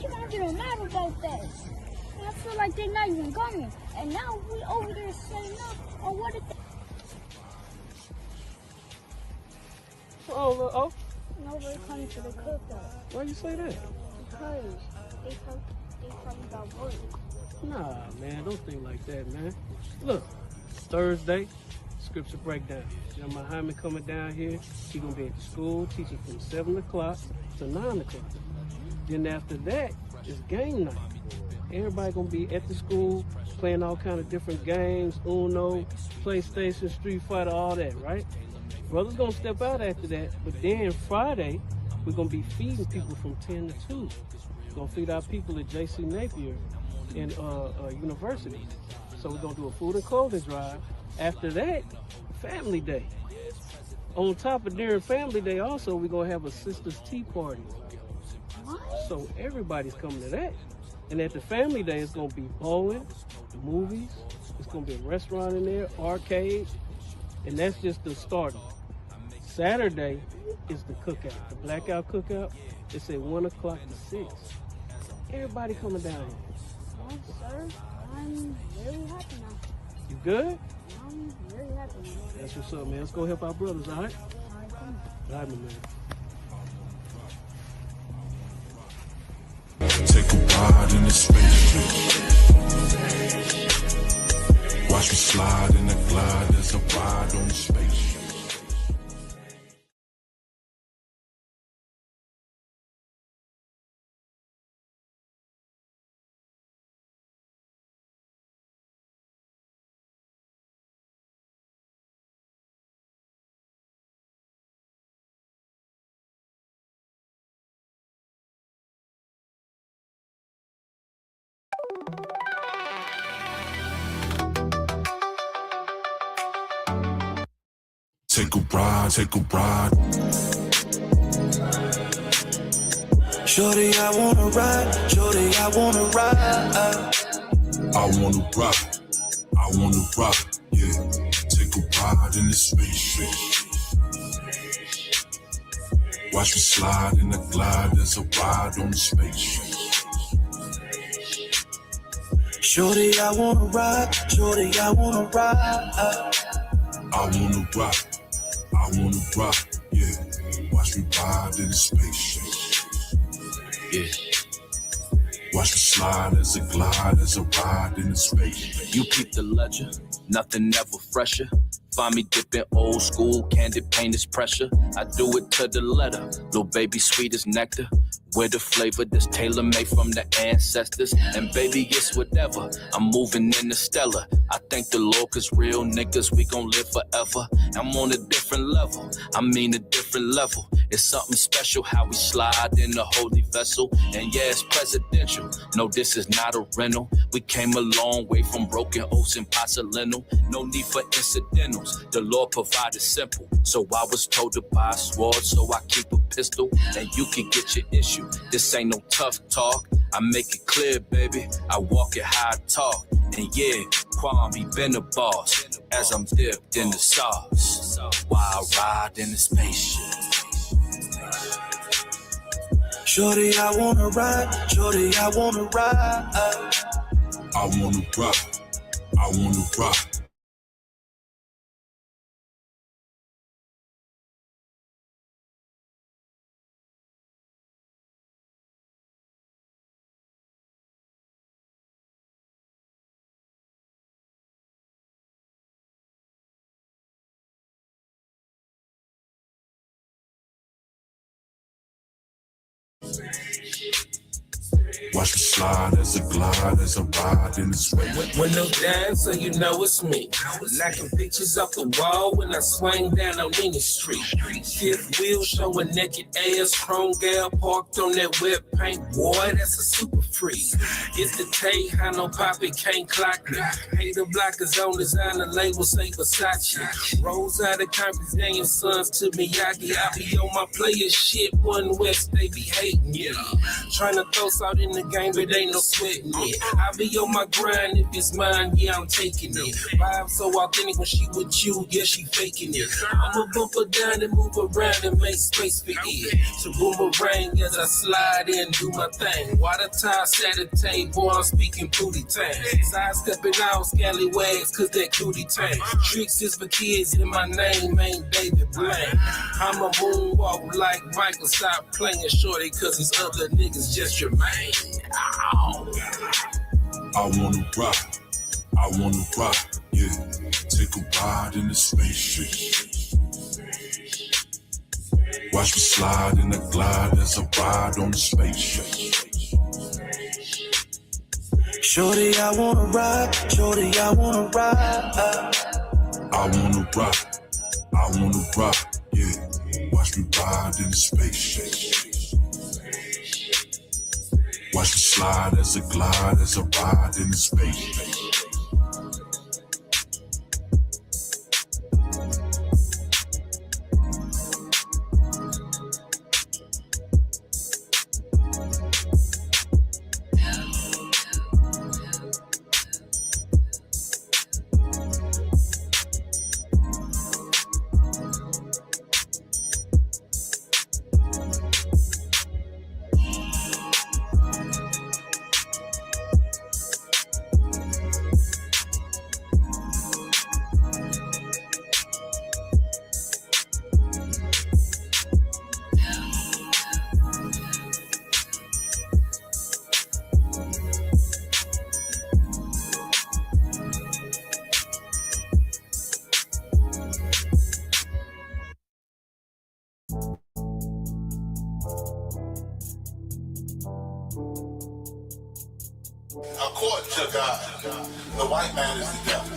keep on getting mad about that. And I feel like they're not even coming. And now we over there saying no. Oh, what if they... Oh. Nobody coming to the cookout. Why you say that? Because they talking about work. Nah, man, don't think like that, man. Look, Thursday, scripture breakdown. Young Muhammad coming down here. He gonna be at the school teaching from 7 o'clock to 9 o'clock. Then after that, it's game night. Everybody gonna be at the school playing all kind of different games, Uno, PlayStation, Street Fighter, all that, right? Brothers gonna step out after that, but then Friday, we're gonna be feeding people from 10 to 2. We're gonna feed our people at J.C. Napier in university. So we're gonna do a food and clothing drive. After that, family day. On top of during family day also, we're gonna have a sisters tea party. What? So everybody's coming to that. And at the family day, it's gonna be bowling, movies, it's gonna be a restaurant in there, arcade, and that's just the start. Saturday is the cookout, the blackout cookout. It's at 1 o'clock to 6. Everybody coming down here. Oh, sir, I'm very happy now. You good? I'm very happy now. That's what's up, man. Let's go help our brothers, all right? All right, come on. All right, my man. Take a ride in the spaceship. Watch me slide in the glide. There's a ride on the spaceship. Take a ride, take a ride. Shorty, I wanna ride. Shorty, I wanna ride. I wanna rock, I wanna rock, yeah. Take a ride in the spaceship. Watch me slide in the glide. There's a ride on the spaceship. Shorty, I wanna ride. Shorty, I wanna ride. I wanna rock, I wanna rock, yeah. Watch me ride in the spaceship. Yeah. Watch me slide as a glide, as a ride in the spaceship. You peep the ledger, nothing ever fresher. Find me dipping old school, candid paint is pressure. I do it to the letter, little baby sweet as nectar. With a flavor that's tailor-made from the ancestors. And baby, it's whatever, I'm moving in the stellar. I thank the Lord, cause real niggas, we gon' live forever. I'm on a different level, I mean a different level. It's something special how we slide in the holy vessel. And yeah, it's presidential, no, this is not a rental. We came a long way from broken oats and porcelain. No need for incidentals, the Lord provided simple. So I was told to buy a sword, so I keep a pistol. And you can get your issue. This ain't no tough talk. I make it clear, baby. I walk it how I talk. And yeah, Kwame been the boss as I'm dipped in the sauce. While I ride in the spaceship. Shorty, I wanna ride. Shorty, I wanna ride. I wanna rock, I wanna rock. Watch me slide as a glide, as a ride in the space. When no dance, so you know it's me. Knocking pictures off the wall when I swing down on any street. Fifth wheel showing naked ass, chrome gal parked on that wet paint. Boy, that's a super freak. It's the Tejano Poppy, can't clock me. Hater blockers on designer label, say Versace. Rolls out of Compton's Daniel Sons to Miyagi. I be on my player shit, one West, they be hating, yeah. Trying to throw salt in in the game, but ain't no sweating it. I be on my grind, if it's mine, yeah, I'm taking it. Vibe so authentic when she with you, yeah, she faking it. I'ma bump her down and move around and make space for it. So boomerang as I slide in, do my thing. Water tie, set a table, I'm speaking booty time. Side stepping out, scallywags, cause that cootie time. Tricks is for kids, and my name ain't David Blaine. I'm a moonwalk like Michael, stop playing shorty, cause these other niggas just your man. Ow. I wanna rock, yeah. Take a ride in the spaceship. Watch me slide in the glide as I ride on the spaceship. Shorty, I wanna ride. Shorty, I wanna ride. I wanna rock, yeah. Watch me ride in the spaceship. Watch me slide as I glide as I ride in the spaceship. According to God, the white man is the devil.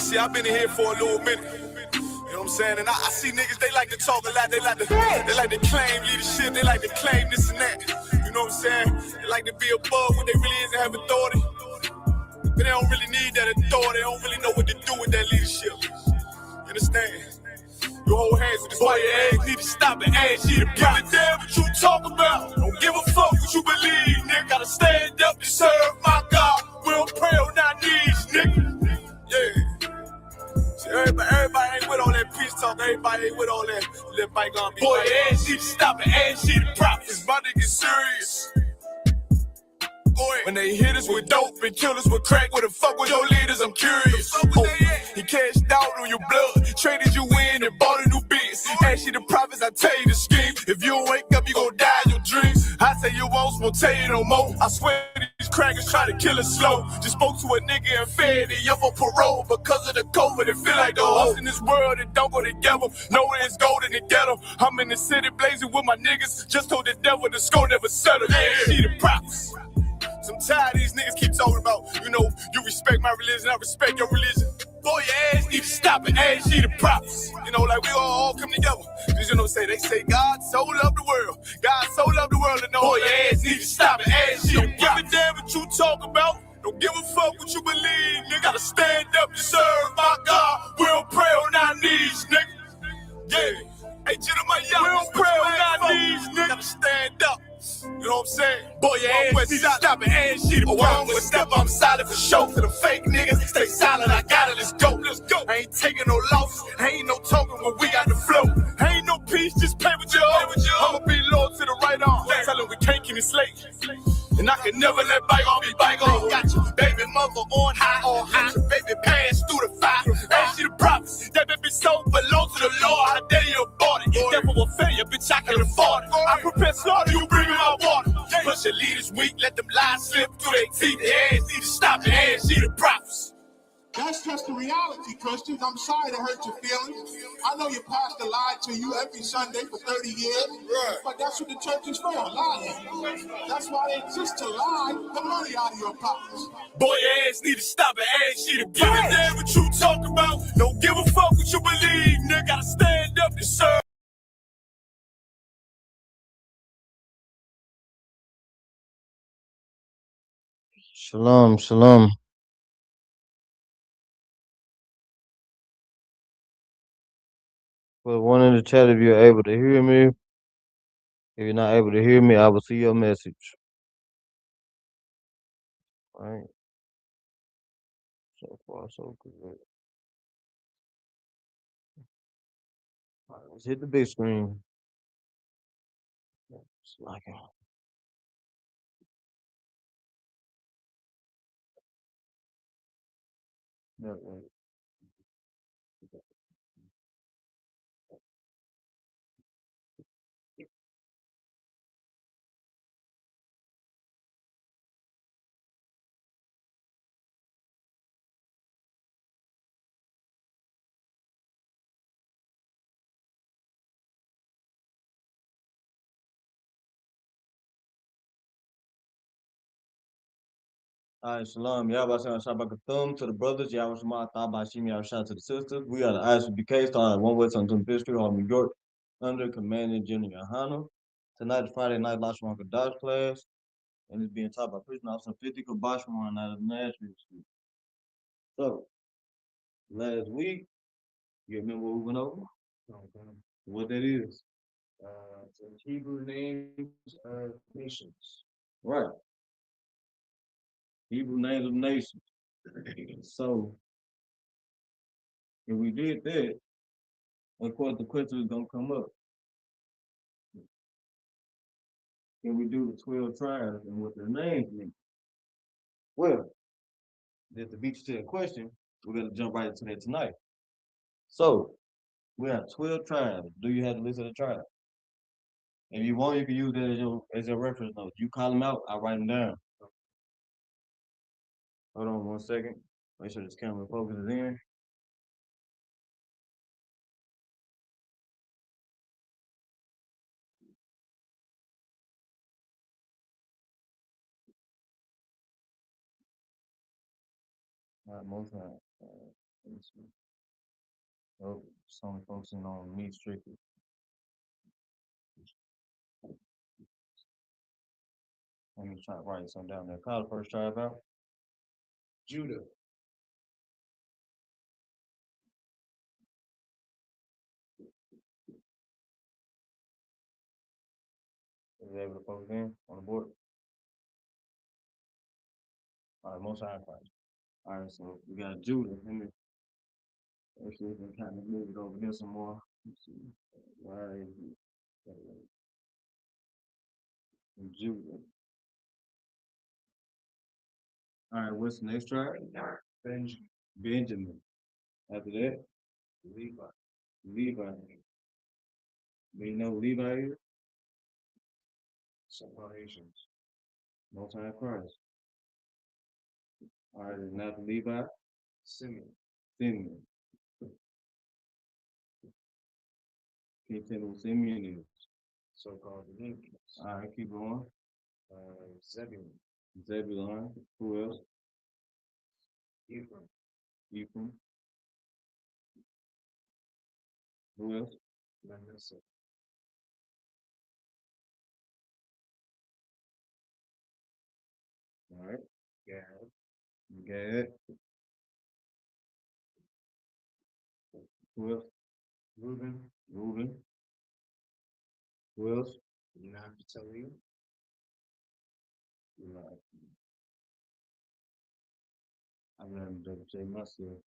See, I've been in here for a little minute. You know what I'm saying? And I see niggas, they like to talk a lot. They like to claim leadership. They like to claim this and that. You know what I'm saying? They like to be above what they really is and have authority. But they don't really need that authority. They don't really know what to do with that leadership. You understand? You hold hands with this boy, your ass need to stop and ask you to give a damn what you talk about. Don't give a fuck what you believe, nigga. Gotta stand up and serve my God. We don't pray on our knees, nigga. Yeah. See, everybody ain't with all that peace talk. Everybody ain't with all that bygone. Boy, your ass need to stop and ask you to profit. It's about to get serious. When they hit us with dope and kill us with crack, where the fuck with your leaders? I'm curious. He cashed out on your blood, traded you in and bought a new biz. Ask you the profits, I tell you the scheme. If you don't wake up, you gon' die in your dreams. I say you won't tell you no more. I swear these crackers try to kill us slow. Just spoke to a nigga and fed it up for parole because of the COVID. It feel like the host in this world that don't go together. Nowhere is gold in the ghetto. I'm in the city blazing with my niggas. Just told the devil the score never settled. See the props. I'm tired of these niggas keep talking about, you know, you respect my religion, I respect your religion. Boy, your ass need to stop and ask you the props. You know, like we all come together. Cause you know, they say God so loved the world. God so loved the world, and know boy, your ass need to stop and ask you the props. Don't give a damn what you talk about. Don't give a fuck what you believe, nigga. Gotta stand up and serve my God. We don't pray on our knees, nigga. Yeah. Hey, Jeremiah, we don't pray on our knees, nigga. Gotta stand up. You know what I'm saying? Boy, your ass need to stop and ask you to wrong with step. I'm solid for show. To the fake niggas, stay silent. I got it. Let's go. Let's go. I ain't taking no losses. Ain't no talking when we got the flow. Ain't no peace, just pay with your own. I'ma be loyal to the right arm. Tell them we can't keep me slave. And I can never let bygone be bygone. Got your baby mother on high. Got your baby pants through the fire. Ask you the prophets. That baby soul belong to the Lord. How dare you abort it? Devil will fail you, bitch. I can afford it. I prepare slaughter, you bring me my water. Push your leaders weak, let them lies slip through their teeth. Their ass need to stop and ask you the prophets. That's just the reality, Christians. I'm sorry to hurt your feelings. I know your pastor lied to you every Sunday for 30 years, right. But that's what the church is for, lying. That's why they exist, to lie the money out of your pockets. Boy, your ass need to stop and ask you to give a damn what you talk about. Don't give a fuck what you believe, nigga. Gotta stand up and serve. Shalom, shalom. Put one in the chat if you're able to hear me. If you're not able to hear me, I will see your message. All right. So far, so good. All right, let's hit the big screen. It's like network. All right, shalom. Yahweh Shabbat Kathum to the brothers. Yahweh Shema Thaba Shimi Yahweh to the sisters. We are the ISBK starting at One West on Twin Street, Harlem, New York, under Commanding General Yohana. Tonight is Friday night Lashman Kadash class, and it's being taught by Prison Officer 50 Kabashman out of Nashville Street. So, last week, you remember what we went over? What that is? The Hebrew names of nations. Right. Hebrew names of nations. So, if we did that, of course, the question is gonna come up. Can we do the 12 tribes and what their names mean? Well, just to beat you to the question, we're gonna jump right into that tonight. So, we have 12 tribes. Do you have the list of the tribes? If you want, you can use that as your reference note. You call them out, I'll write them down. Hold on 1 second. Make sure this camera focuses in. All right, most time. Let me see. Oh, it's only focusing on me strictly. Let me try to write something down there. Call the first tribe out. Judah. Is it able to focus in on the board? All right, most high Christ. All right, so we got Judah. Let me actually we can kind of move it over here some more. Let's see. Why is it? Judah. All right, what's the next tribe? Benjamin. Benjamin. After that, Levi. Levi. Do you know who Levi is? Separations. Most high Christ. All right, and after Levi, Simeon. Simeon. Can you tell me what Simeon is? So-called Levites. All right, keep going. Zebulun. Zebulun. Who else? Ephraim. Ephraim. Who else? Manasseh. All right. Gad. Gad. Who else? Reuben. Reuben. Who else? Naphtali. Right. I'm gonna double check myself.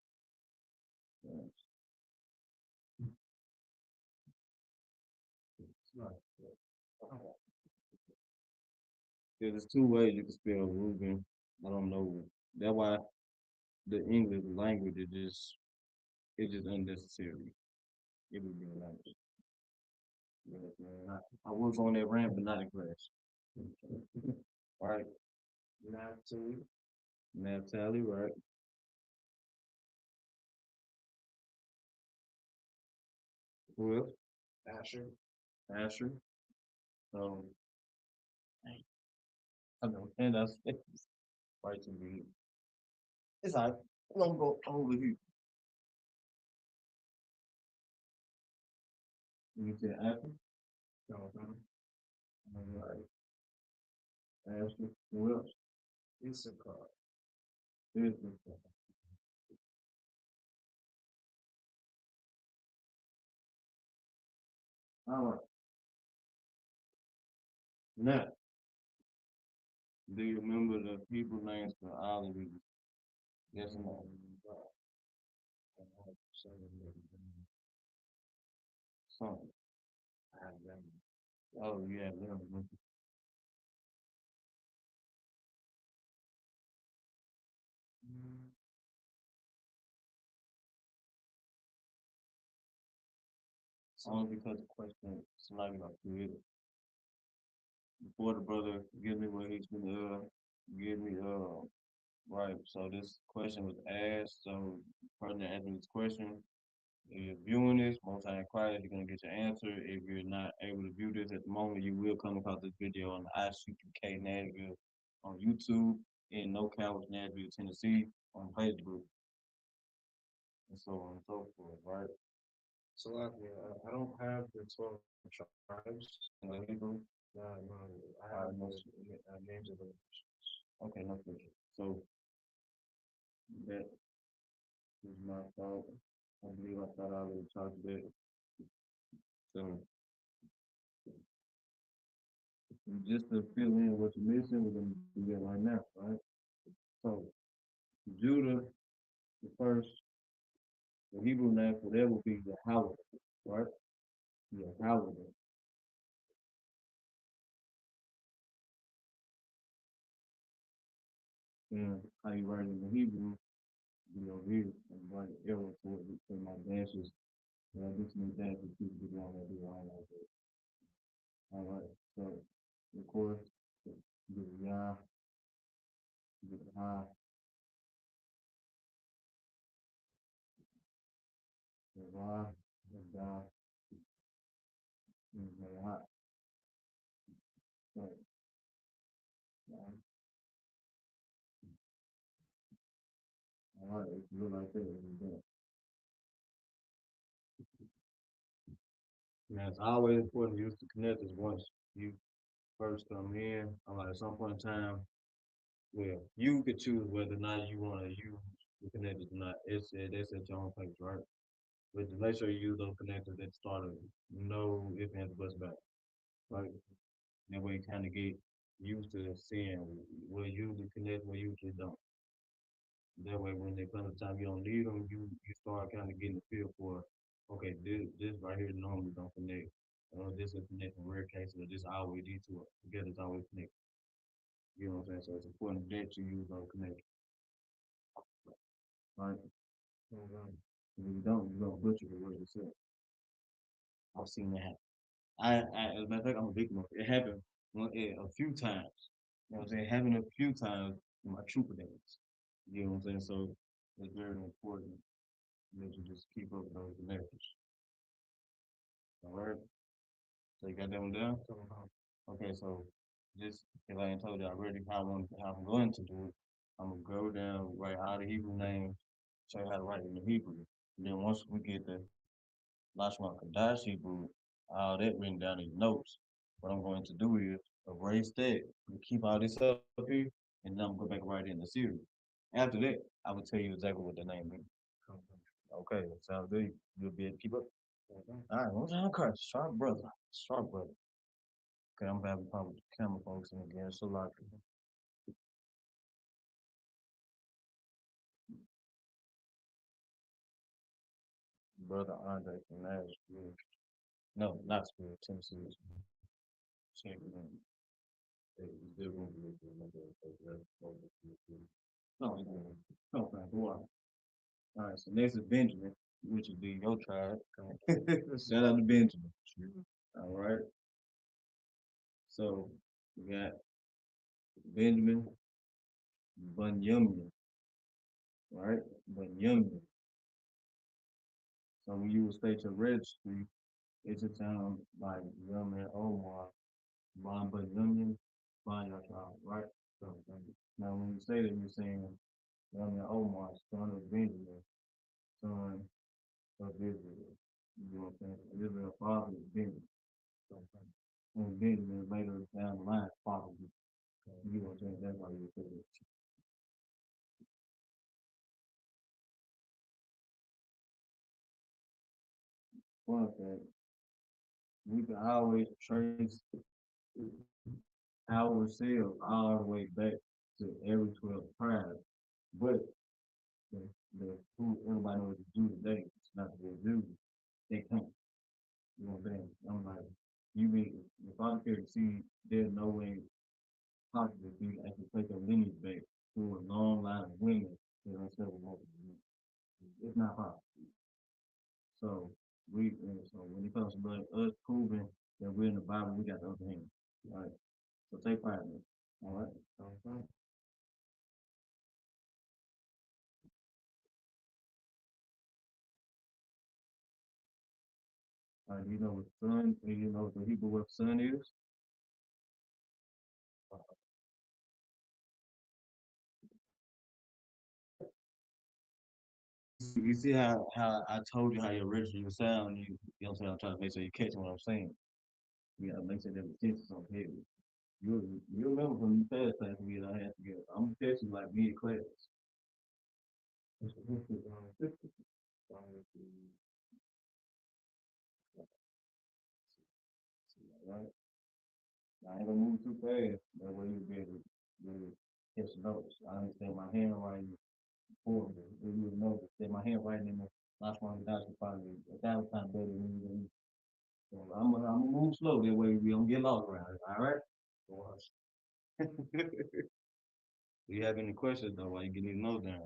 Yeah. There's two ways you can spell Reuben. I don't know. That's why the English language is just unnecessary. It would be a language. Yeah, man, I was on that rant, but not in class. Right. Naphtali. Naphtali, right. Who else? Asher. Asher. I know, and that's right to me. It's all right. We're gonna go over here. You said Asher? No, no. All right. Asher. Who else? Issachar. Issachar. All right. Now, do you remember the Hebrew names for all of these? Yes or no? Some. Oh, yeah, them. Only because the question somebody got created. Before the brother give me what he's gonna give me right. So this question was asked. So the person that asked me this question, if you're viewing this, most time quiet, you're gonna get your answer. If you're not able to view this at the moment, you will come across this video on the ICPK Nashville on YouTube and No Cowards Nashville, Tennessee on Facebook. And so on and so forth, right? So I don't have the 12 tribes in the Hebrew. No, I have most names of them. Okay, no question. So that is my fault. I believe I thought I already talked about it. So just to fill in what you're missing, we're gonna do that right now, right? So Judah, the first, the Hebrew name for that would be the Howard, right? Yeah, Howard. And how you write it in the Hebrew, you know, here and write an arrow for it between my dashes. I do some dashes, people do all that, do all like that. All right, so of course, the Yah, the Ha, the Ra, the Da, and the Ha. Right. All right, if you look like that, it's done. Now, it's always important to use the connectors once you first come in. Like at some point in time, well, you could choose whether or not you want to use the connectors or not. That's at your own place, right? But to make sure you use those connectors at the start of it. No ifs, ands, or buts about it. Right? That way you kind of get used to seeing where you usually connect, where you usually don't. That way when they come to time you don't need them, you start kind of getting a feel for, okay, this right here normally don't connect. This is connect in rare cases, or this always these two together is always connect. You know what I'm saying? So it's important that you use those connectors. Right? If you don't, you're gonna butcher the word yourself. I've seen that happen. As a matter of fact, I'm a victim of it. It happened a few times. You know what I'm saying? It happened a few times in my trooper days. You know what I'm saying? So it's very important that you just keep up with those connectors. All right. So you got that one down? Okay, so just if I ain't told you already how I'm going to do it, I'm gonna go down, write all the Hebrew names, show you how to write it in the Hebrew. And then once we get the Lashma Kadash Hebrew, all that written down in your notes, what I'm going to do is erase that and keep all this up here, and then I'm gonna go back and write it in the series. After that, I will tell you exactly what the name means. Okay, sounds good. You'll be able to keep up. All right, what's on card? Sharp brother. Sharp brother. Okay, I'm having a problem with the camera folks in again. So like brother Andre from Nashville. No, not Spirit, Tennessee. No, no, go on. All right, so next is Benjamin, which would be your tribe. Shout out to Benjamin. All right. So we got Benjamin Bunyamin. Right? Bunyamin. So when you would state your registry, it should sound like Yamin Omar, Bon Bunyamin, Bon your tribe, right? So now when you say that, you're saying Yamin Omar, son of Benjamin, son of Israel. You know what I'm saying? Israel father is Benjamin. And Benjamin later down the line father. You know what I'm saying? That's why you say that. One thing, we can always trace ourselves all the way back to every 12 tribes. But the, who everybody knows the Jew today, it's not the Jews. They can't. You know what I'm saying? I'm like, you mean if I care to see, there's no way possible for you to actually take a lineage back through a long line of women that are several multiple men. It's not possible. So so when it comes to like us proving that we're in the Bible, we got the upper hand. All right. So take pride in it. All right. Okay. All right, you know what son, you know what the Hebrew word son is? You see how I told you how your original sound, you know what I'm saying? I'm trying to make sure you catch what I'm saying. You gotta make sure that the tension's on heavy. You remember from the past class we and I had together. I'm gonna test you like mid class. Right? I ain't gonna move too fast. That way you'll be able to really catch the notes. I understand my handwriting for me. You would know that my handwriting in the last one that's probably 1,000 times better than you. So I'm gonna move slow that way we don't get lost around it. All right? Do you have any questions though while you getting these notes down?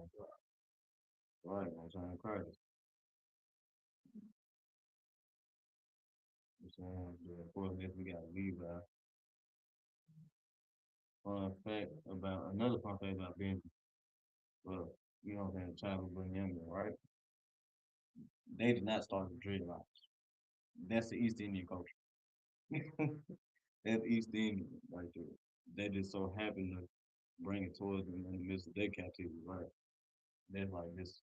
All right, I'm trying to cry. So, of course, if we gotta leave fun fact about another fun fact about being, well, you know what I'm saying, child of Bunyan, right? They did not start with dreadlocks. That's the East Indian culture. That's East Indian right there. They just so happen to bring it towards them in the midst of their captivity, right? That's like this.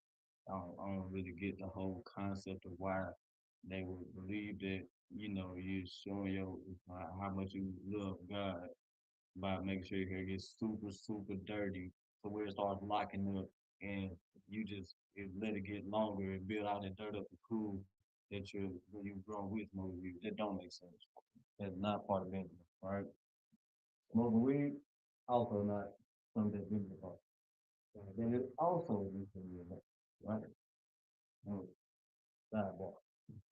I don't really get the whole concept of why they would believe that, you know, you're showing your how much you love God by making sure your hair gets super, super dirty to where it starts locking up and you let it get longer and build out that dirt up the cool that you've grown with most years. That don't make sense. That's not part of Benjamin, right? Smoking weed, also not something that's Benjamin part. That is also Benjamin, right? Mm, sidebar.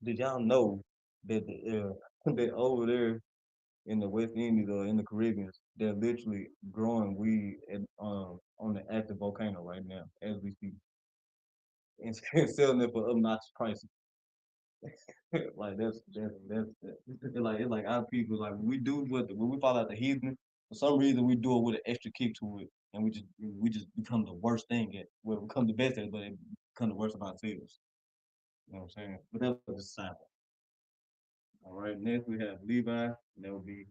Did y'all know that that over there in the West Indies or in the Caribbean, they're literally growing weed on the active volcano right now as we speak, and selling it for obnoxious prices. Like it's like our people like when we do when we fall out the heathen, for some reason we do it with an extra kick to it, and we just become the worst thing at well we become the best at it, but it become the worst of ourselves. You know what I'm saying? But that was the side. All right, next we have Levi, and that would be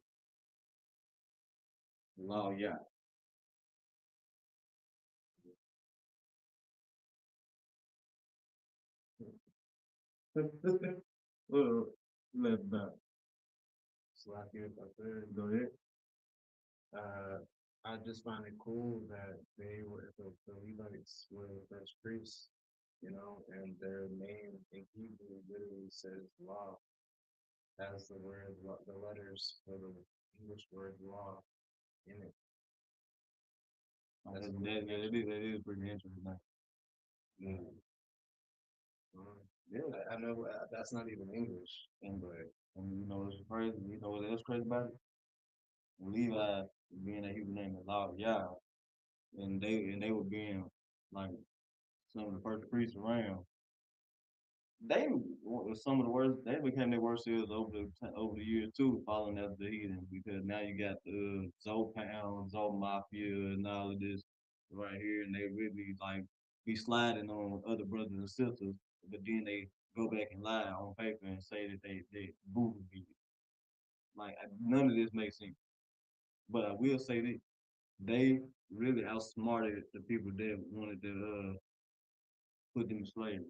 Law Yah. Well, left back. Slack if I could. Go ahead. I just find it cool that the Levites were the first priests, and their name in Hebrew literally says law, has the letters for the English word law in it. That's cool. That is pretty interesting. Yeah. Yeah, I know that's not even English, but And you know what's crazy? You know what else crazy about it? Levi being that he was named the Law of Yah, and they were being like some of the first priests around. They were some of the worst. They became their worst sales over the years too, following after the heathen because now you got the Zoe Pound, Zoe Mafia, and all of this right here, and they really like be sliding on other brothers and sisters, but then they go back and lie on paper and say that they voodoo people. Like none of this makes sense. But I will say that they really outsmarted the people that wanted to put them in slavery.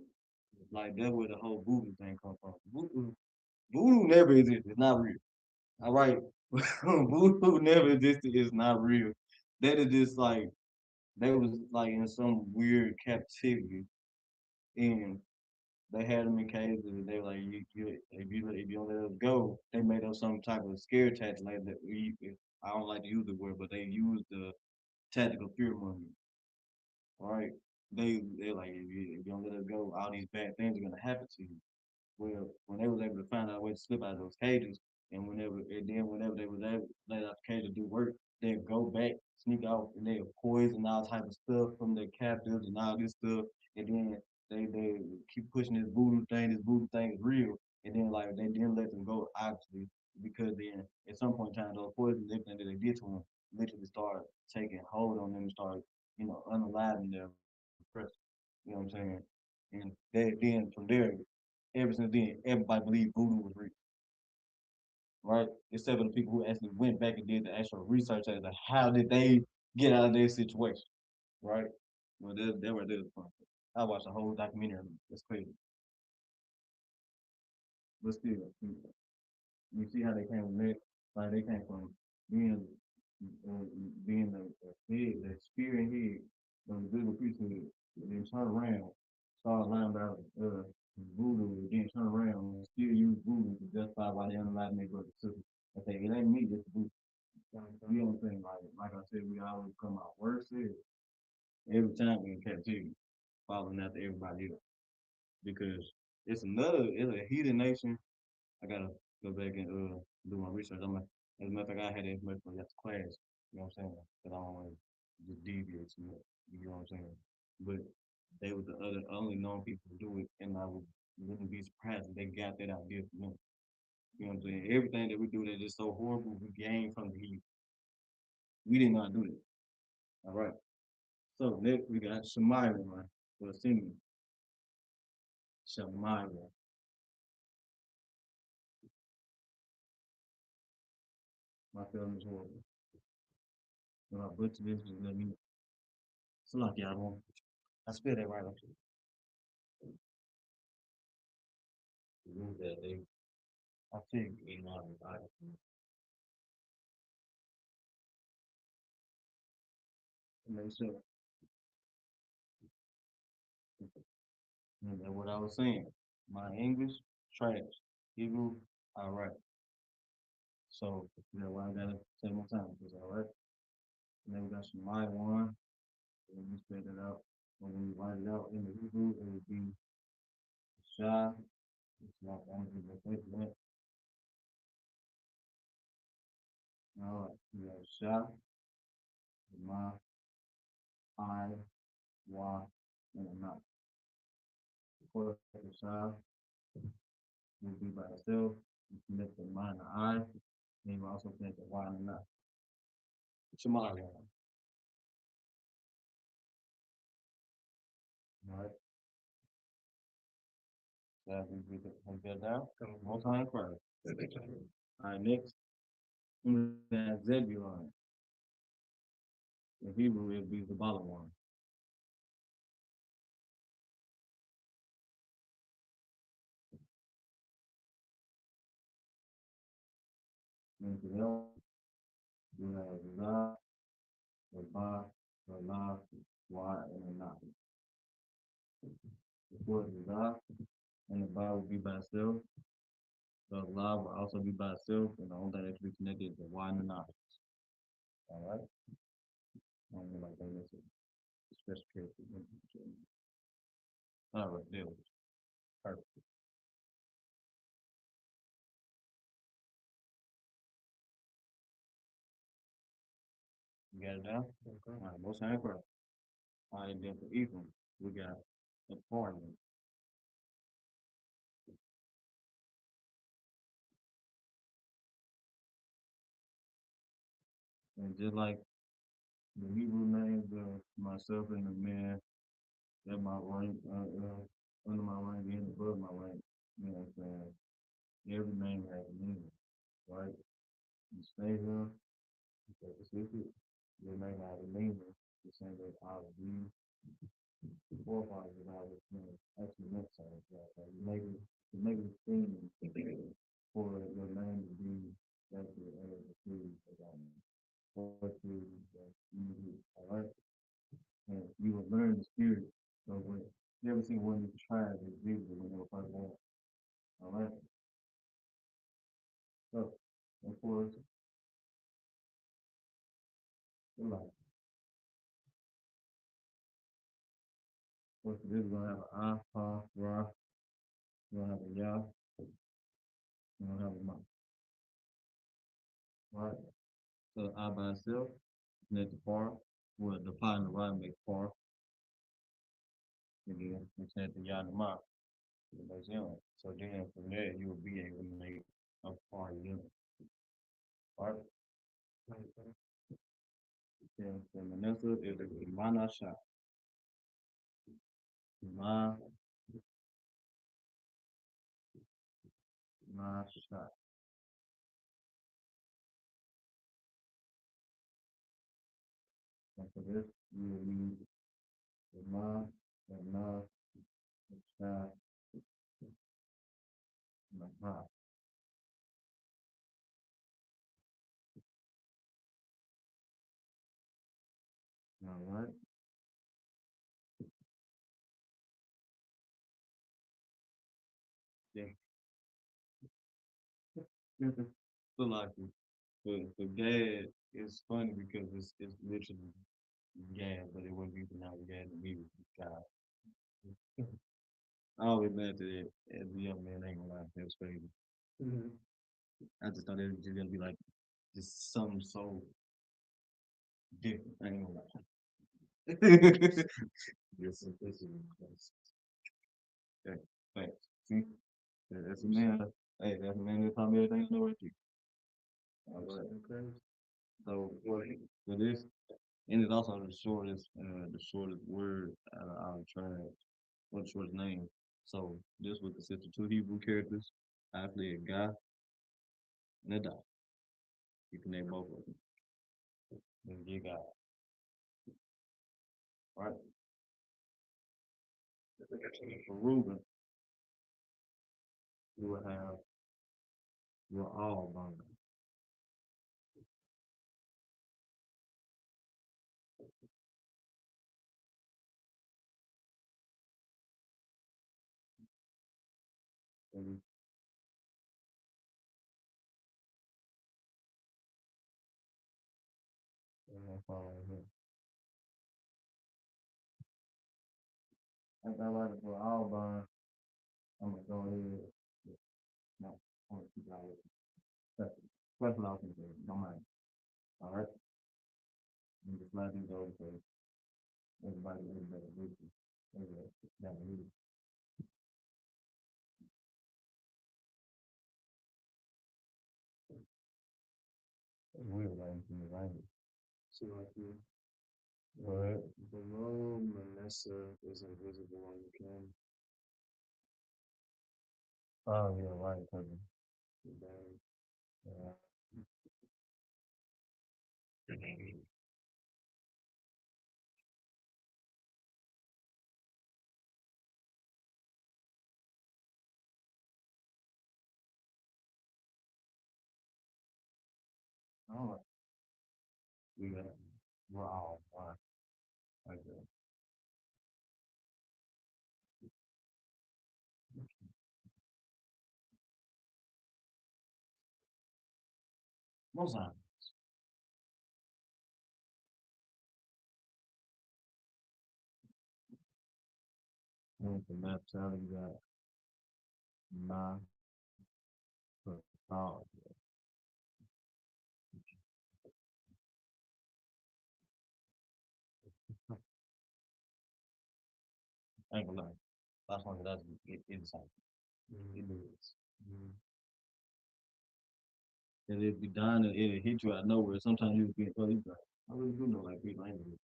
Like that's where the whole voodoo thing come from. Voodoo never existed. It's not real. All right, voodoo never existed. It's not real. That is just like they was like in some weird captivity, and they had them in cages. And they were like, if you don't let us go, they made up some type of scare tactic like that. I don't like to use the word, but they use the tactical fear money, right? They're like, if you don't let us go, all these bad things are gonna happen to you. Well, when they was able to find out a way to slip out of those cages, and whenever they was able to let out the cage to do work, they'd go back, sneak out, and they'd poison all type of stuff from their captives and all this stuff, and then they keep pushing this voodoo thing. This voodoo thing is real, and then like they didn't let them go, obviously, because then at some point in time, those poisons, everything that they did to them, literally started taking hold on them and started, unaliving them, you know what I'm saying? And then from there, ever since then, everybody believed voodoo was real, right? Except for the people who actually went back and did the actual research as to how did they get out of their situation, right? Well, that right there is fun. I watched the whole documentary on it. It's crazy. But still, you see how they came from that? Like they came from being uh, being the head, the spear and head of the biblical priesthood, and then turn around, start lying about voodoo, and then turn around and still use voodoo to justify why they unalive their brother and sister. I say it ain't me, it's voodoo. You know what I'm saying? Like I said, we always come out worse every time we in captivity, following after everybody else. Because it's a heathen nation. I gotta go back and do my research. As a matter of fact, I had that information from after class. You know what I'm saying? Because I don't want to just deviate too much. You know what I'm saying? But they were the only known people to do it, and I wouldn't be surprised if they got that idea from them. You know what I'm saying? Everything that we do that is so horrible, we gain from the heat. We did not do that. All right. So next we got Shamira, man, for singing. Shamira. My feelings horrible. When I butcher this, just let me know. It's like y'all won't. I spell that right. That they, I think, I make sure. That's what I was saying. My English, trash. Hebrew, all right. So, why I gotta take my time, because all right. And then we got some my one, and we spell it out. And when you write it out in the Hebrew, it would be Shah. It's not one of the things that. All right, we have Shah, Ma, I, Wa, and a Not. Of course, the Shah will be by itself. You connect the Ma and the I, and you also connect the Y and the Not. Shemai one. All right. So we get that down. Most time first. All right, next. We got Zebulon. In Hebrew, it would be the bottom one. Anything else? We have Zah, the Ba, the La, Y, and the Na. Of course, the Zah and the Ba will be by itself. The La will also be by itself, and the only thing that can be connected is the Y and the Na. All right? I don't know like that. That's a special character. All right, there we go. Perfect. You got it down? Okay. All right, most time first. All right, then for Ephraim, we got the parliament. And just like the Hebrew names of myself and the man that my rank, under my rank and above my rank, you know what I'm saying? Every name has a meaning, right? You stay here, because specific, your name has a meaning, the same way our view, the forefathers of ours, actually meant something, right? So you make it seem for your name to be actually the food what you, all right? And you will learn the spirit of what every single one of these tribes is Jesus when they were first born. All right. So, of course, Like, what's this? We're gonna have an I, Pa, Ra. We're gonna have a Ya. We're gonna have a Ma. Right? So I by itself, and then the par, well, the Pa and the Ra make par. And then we said the Ya and the Ma. It makes unit. So then from there, you will be able to make a par unit. Right? Then Vanessa is a Mana shot. Ma, Ma shot. And for this, you will need the Ma, the Na, the Sha, and the Ha. All right. Yeah. So like the gad is funny because it's literally gad, but it wouldn't be pronounced gad to me. God. I always laughed at it as a young man. I ain't gonna lie, that was crazy. I just thought it was just gonna be like just something so different. I ain't gonna lie. This is okay. Thanks. See, that's a man. Hey, that's a man that taught me everything I know right there. All right. Okay. So for this, and it's also the shortest word out of our tribe, or the shortest name. So this would consist of two Hebrew characters, actually a guy and a dot. You can name both of them. Then you got right. For Reuben, you will have your all bond. And that's all right here. After I write it for all bond, I'm gonna go ahead. No, I'm gonna keep it out. First of all, don't mind. All right. And just let these over so everybody is better with you. Anyway, that we we're writing from the language. So like you, Right. below Manasseh is invisible on the king. Oh yeah, right, cousin. Then Yeah. All right. We got we're all fine. Like that. Most time. And the map tell you got nine thought. I ain't gonna lie. That's one that's inside. It is. And it'd be dying and it'll hit you out of nowhere. Sometimes you get oh, you like, I really do know like three languages.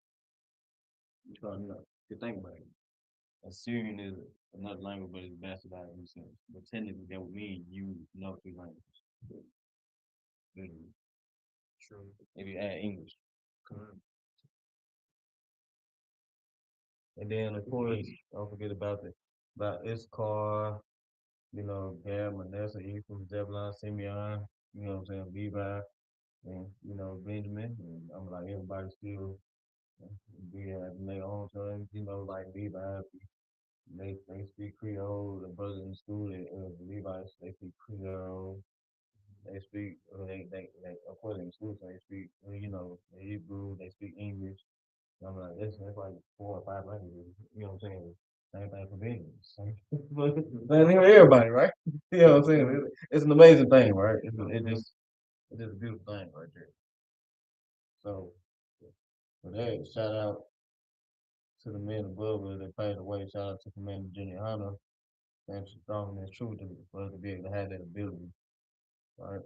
Because you know, you think about it. Assyrian is another language, but it's bastardized in a sense. But technically, that would mean you know three languages. Literally. true. If you add English. Correct. And then of course, don't forget about Issachar, you know, Gad, Manasseh, Ephraim, Zebulon, Simeon, you know what I'm saying, Levi, and you know, Benjamin. And I'm like everybody still be having their own tongues, you know, like Levi, they speak Creole, the brothers in school, the Levites, they speak Creole. They speak, they according to school, they speak, you know, Hebrew, they speak English. And I'm like, that's like 4 or 5 languages. You know what I'm saying? Same thing for Indians. But same thing for everybody, right? You know what I'm saying? It's an amazing thing, right? It's just a beautiful thing right there. So for that, shout out to the men above us that paved the way. Shout out to Commander Junior Hunter. Thanks for strong and true to for us to be able to have that ability, right?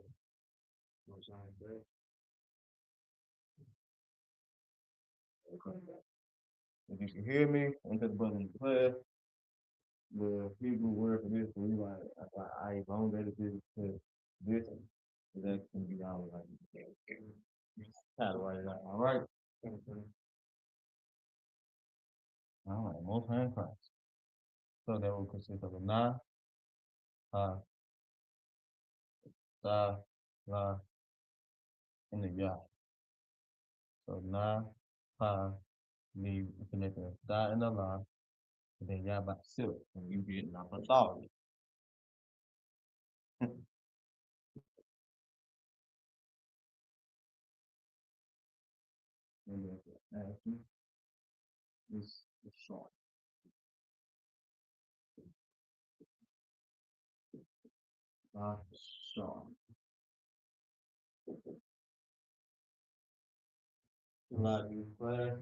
If you can hear me, I'm just button in class. The Hebrew word for this, we like, I long that it is to this, that can be our like, kind of write it out. All right. All right, most hand class. So that will consist of a na, ha, sa, la, and the ya. So na, ha, ni, connecting the da and the la, and then ya by silk, and you get na pathology. And then action is short. Short. Like you class.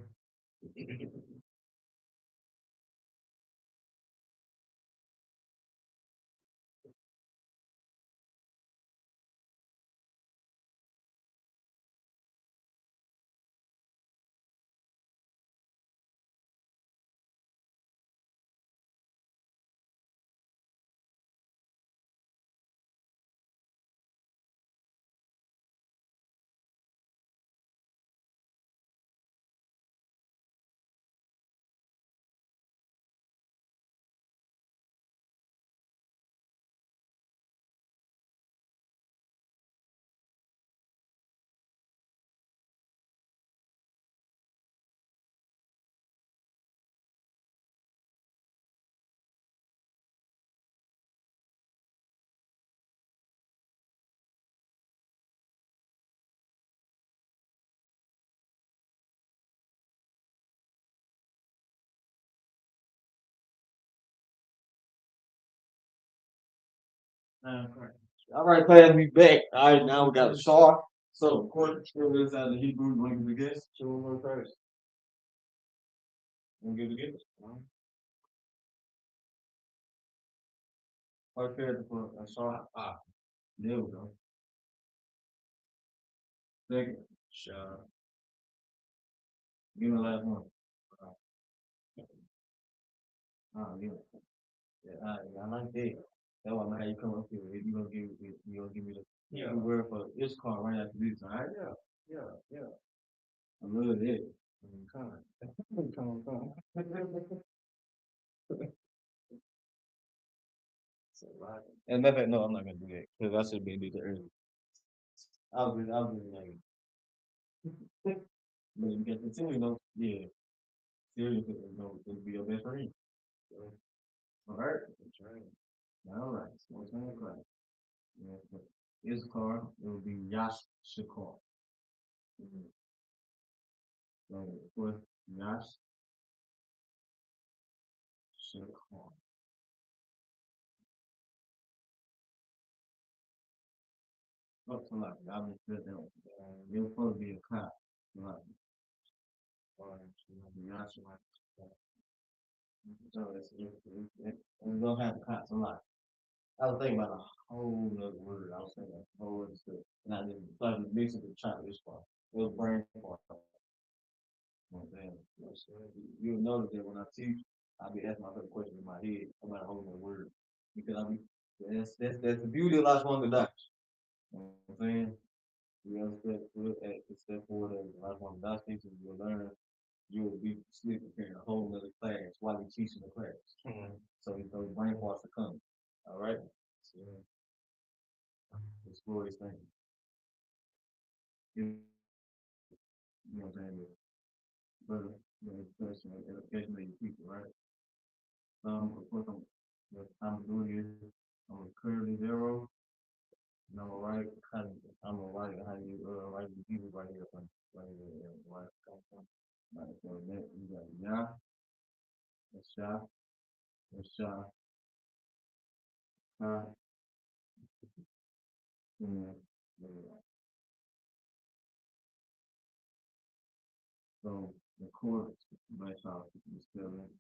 All right, class, we back. All right, now we got a short. So, according to this out of Hebrew, you want to give a guess? So, we'll go first. You want to give a guess? What character for a short? There we go. Second, shot. Give me the last one. Yeah. Yeah, I like that. That's why how you come up here. You gonna give me the word for this card right after this, all right? Yeah. I love that. Come. And matter of fact, no, I'm not gonna do that because I should be do that early. I'll be like, but you get the two, yeah, seriously, it'll be your best friend. So, all right, that's right. All right, so what's my class? Yeah, but his car, it will be Yash Shakar. So, with Yash Shakar. Not so like, I'll be good now. You're supposed to be a cop. Like, Yash Shakar. So, it's gonna have cops a lot. I was thinking about a whole nother word. I was thinking a whole other stuff. And I just started mixing the trying this part. It was brain part. You'll notice that when I teach, I'll be asking myself questions in my head about a whole nother word. Because that's the beauty of last one to die. You know what I'm saying? You understand the step forward of the last one to die teaching, you'll learn you'll be sleep preparing a whole nother class while you're teaching the class. So those brain parts are coming. All right? So, explore this thing. You know what I'm saying? But education of your people, right? Of course, I'm doing this. I'm currently zero. No, right? I'm a right. How you write the people right here from right here, right? Right. So that you got Yah, Shah, Shah, Ha, and so the court based off the spelling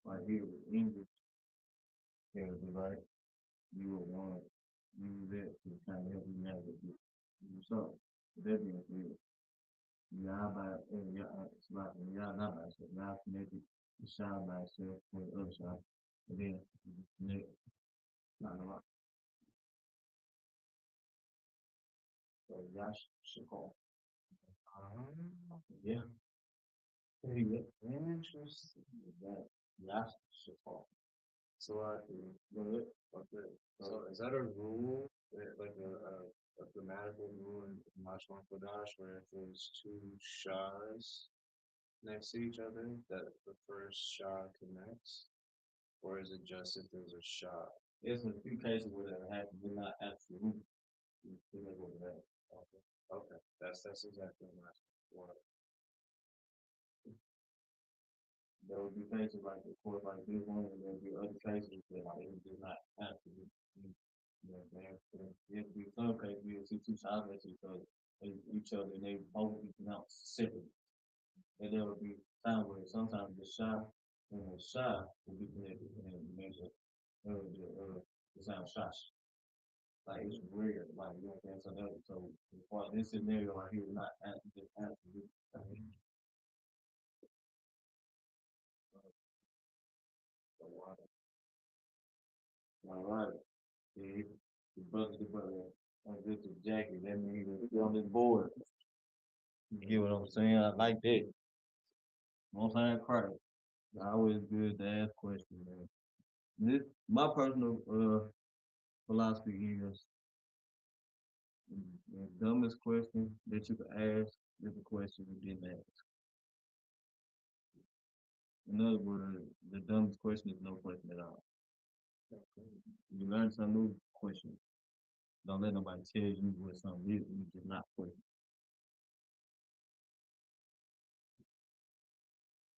right here with English, right? You would want to use that to kind of help you navigate. So that being said, Yah by Yah, it's like Yah not by itself. Yah connected the Shah by itself with the other side, and then connect. Not a lot. So Yash Shakal. Yeah. Yeah. Interesting. That Yash Shakal. So I can, okay. So is that a rule, like a grammatical rule in Mashwan Kodash, where if there's two shahs next to each other, that the first shah connects, or is it just if there's a shah? There's a few cases where that happens, but not absolute. Okay, okay, that's exactly what. There will be cases like the court like this one, and there'll be other cases that like it does not absolute. You know what I'm saying? There'll be some cases you'll see two sides next to each other, and they both be pronounced separately. And there will be times where sometimes the shah and the shah will be connected and measure the sound shash. Like it's weird, like you know what I'm saying? So as far as this scenario right here, not absolute. All right. See, the brother, this is Jackie. That means he was on this board. You get what I'm saying? I like that. Most I cry. Always good to ask questions, man. This my personal philosophy is the dumbest question that you could ask is a question you didn't ask. In other words, the dumbest question is no question at all. You learn some new question. Don't let nobody tell you what something is. You just not question.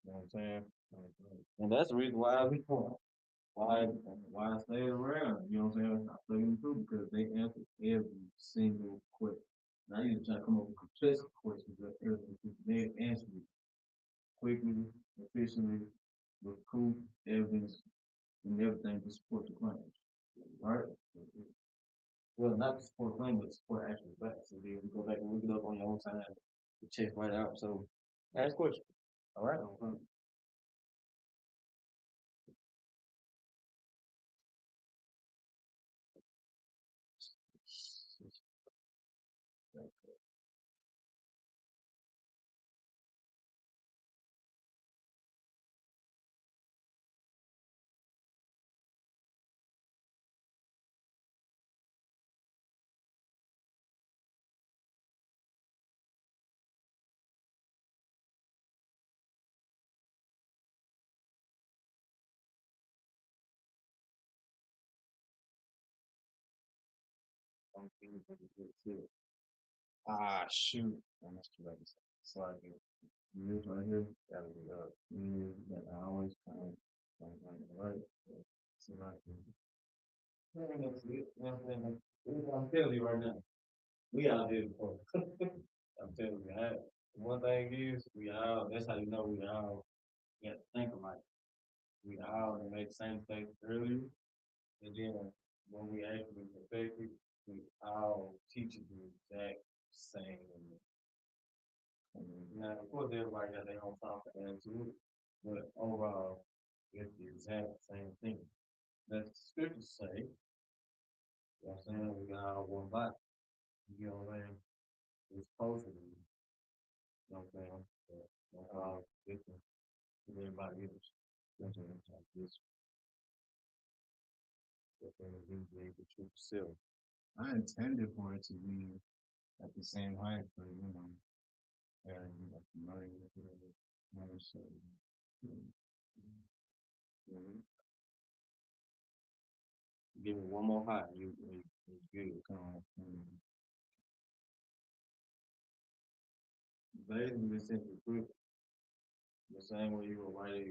You know what I'm saying? And that's the reason why why I stay around. You know what I'm saying? I play them through because they answer every single question. Now you try to come up with contested questions that they answer it quickly, efficiently, with proof, evidence, and everything to support the claims. Right? Well, not to support claim, but to support actual facts. So then we go back and look it up on your own time to check right out. So ask questions. All right. Ah, shoot. I must have read this. So I get this right here. That'll be up. That I always kind of right. So I can. That's it. You know what I'm saying? I'm telling you right now. We out here before. I'm telling you. One thing is, we all, that's how you know we all got to think alike. We all make the same mistake earlier. And then when we actually perfect it, we all teach it the exact same. Now, of course, everybody got their own thoughts to add to it, but overall, it's the exact same thing. That's the scriptures say, you know what I'm saying? We got all one body. You know what I'm saying? It's supposed to be, you know what I'm saying? We're all different from everybody else. That's what I'm saying. This the truth self. I intended for it to be at the same height, but you know, and money, so. Give me one more high. You It's good. Basically, it's simply put, the same way you were white,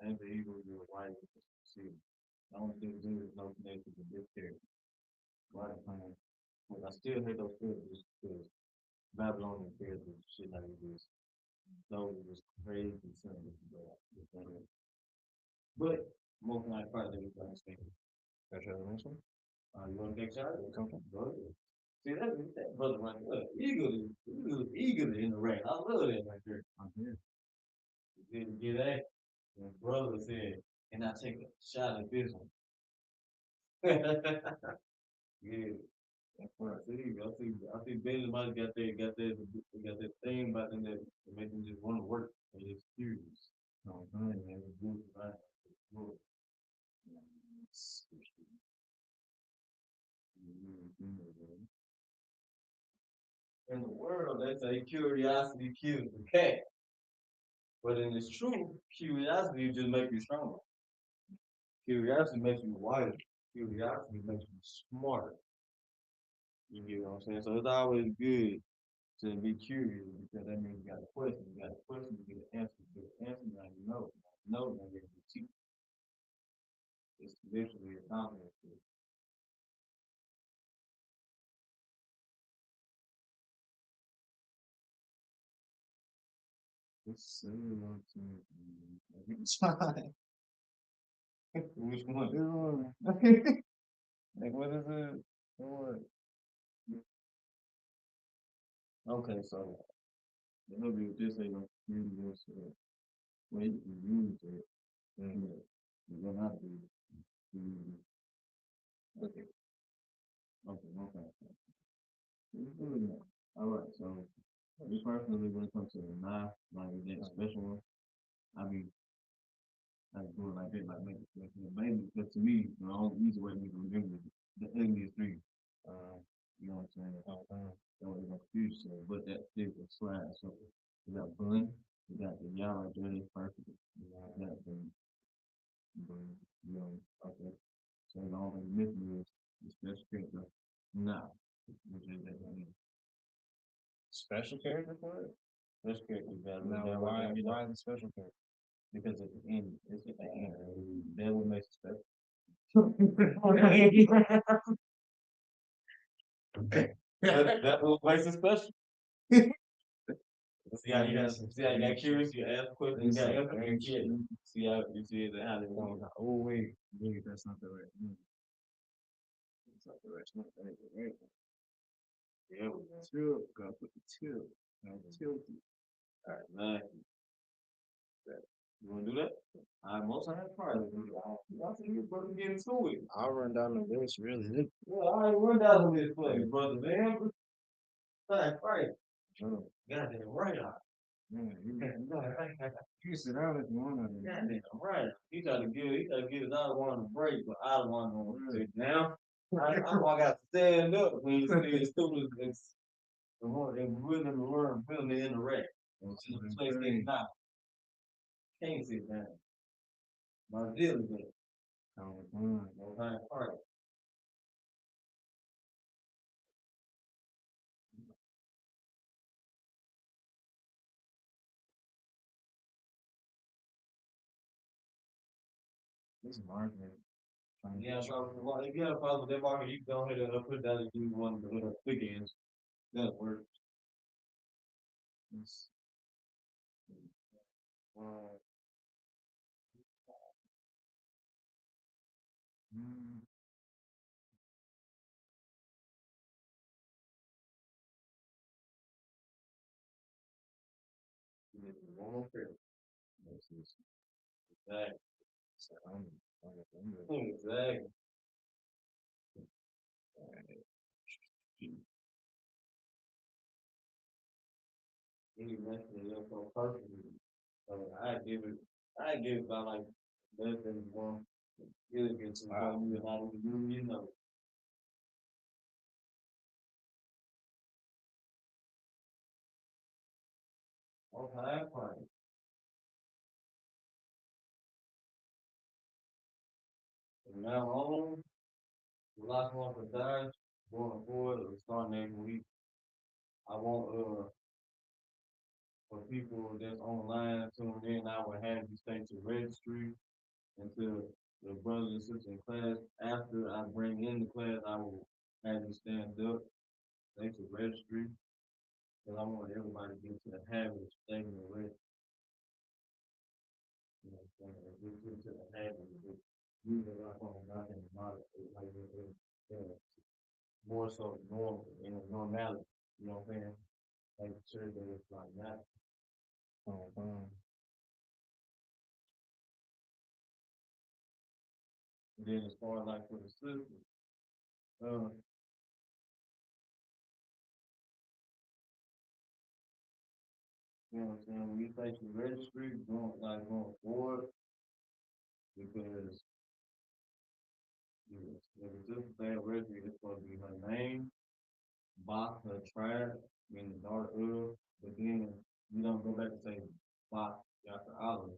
and the evil you were white. See, I don't think there is no connection to this character. Right? But I still hate those characters because Babylonian characters shit like this. Those are just crazy symbols. But most of my part of it is understanding. That's your answer? You want to take a shot? Come on, go ahead. See, that brother right there, eagerly in the rain. I love that right there. I'm here. You didn't get that? My brother said, "Can I take a shot at this one?" Yeah. That's what I see. I see Bailey might have got that thing about them that make them just want to work. They just curious. No, man, it's good, right? It's good. In the world, they say curiosity kills the cat. But in its truth, curiosity just makes you stronger. Curiosity makes you wiser. Curiosity makes you smarter. You get what I'm saying? So it's always good to be curious because that means you got a question. You got a question, you get an answer. You get an answer, now you know. Know, now you can teach. It's literally a compliment. It's so long to which one? Like, what is it? What? Okay, so let me do this. They don't use this. Way you can use it. You will not be. Okay. Okay. All right. So, me personally, when it comes to the math, like that special one, I mean, I do it like that, like make it special. Mainly because to me, the only easy way to remember is the ugliest three. You know what I'm saying? That way, don't confuse yourself. But that still will slide. So, you got bun, you got the y'all right there, that's perfect. You got bun, you know, okay. So the only thing missing is the special character. Now, which is that one. Special character for it? Special character. Now, why the special character? Because at the end, it's at the end. That what makes it special. That's what makes it special. See how you got curious, you ask questions, you got answer, and see how you see it, how they want. Oh wait, that's not the right. That's not the right. It's not the right. Yeah, we tilt. Gotta put the tilt. Tilt. All right, now you wanna do that? Most of that part. I think you brother get into it. I'll run down the list, really. Well, I run down the list for you, brother, man. Right. Goddamn right on. You sit down if you want to. Goddamn right. He gotta give another one a break, but I don't want to sit down. I got to stand up when you see the students. The more they really learn, really in the wreck. And to the place they not. Can't sit down. My deal is it. No time party. This is marketing. Yeah, probably. If you have a problem with that market, you can go ahead and put that if you want to little big ends. That works. One more fair. Exactly. Exactly. He mentioned it so perfectly. So I give it about like less than one. It'll get to the point you're not even doing, you know. Okay, fine. From now on, the last one for Dodge, going forward, or starting next week, I want, for people that's online tuning in, I would have you stay to registry until the brothers and sisters in class. After I bring in the class, I will have you stand up, stay to registry, because I want everybody to get to the habit of staying to registry. You know what I'm saying? Get to the habit of just using like on nothing about it, like more so normal, normality. You know what I'm saying? Like sure that it's like that. And then as far as like for the sisters, uh, you know what I'm saying? When you take the registry, going forward, because if the sister say registry, it's supposed to be her name, Bach, her tribe, meaning the daughter of, but then you don't go back and say Bach, Yasha Allah.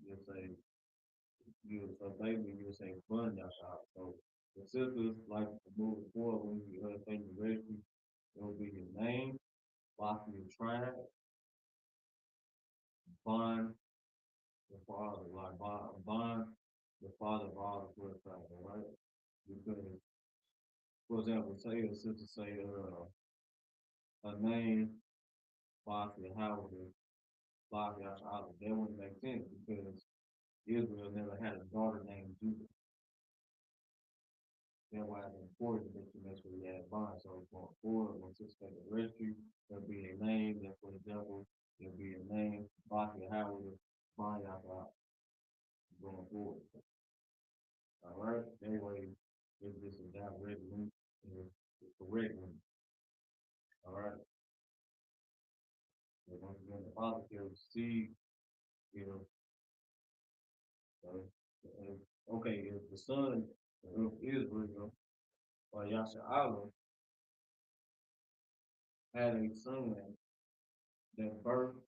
You say so basically you say Bun Yasha Allah. So the sisters like to move forward when you take the registry, it will be your name, Bach, your tribe, Bond, the father, like Bond, the father of all the blood tribes, right? Because, for example, say a sister say a name, Baki Howard, Baki Ash'ala, that wouldn't make sense because Israel never had a daughter named Judah. That's why it's important that you make sure you have bond. So going forward, when sister take the registry, there'll be a name, that for example, there'll be a name, Baki Howard, Baki Ash'ala, going forward. All right, anyway, if this is that red link, it's the correct one. All right. So once again, the father carries seed, you know. Okay, if the son of Israel or Yasha'ala had a son that birthed,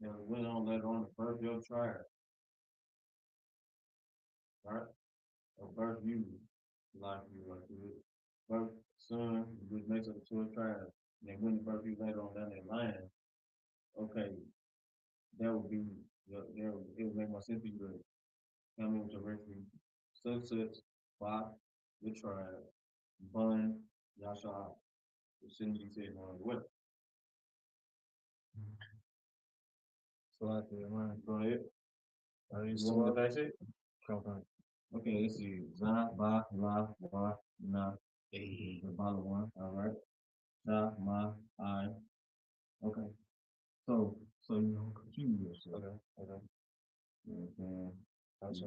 that went on later on to birth your tribe, right? Or birth you, like you birth son, which makes up to a tribe, and then when birth you later on down that line, okay, that would be, it would make more sense for you to come into refuge, such, Bach, the tribe, Bun, Yasha, the Shinji said, what? So I think, go ahead. You want the back shit? Okay, let's see. Za, Ba, La, Ba, Na, the bottom one, all right. Da, Ma, I. Okay. So you don't confuse yourself. Okay. How so?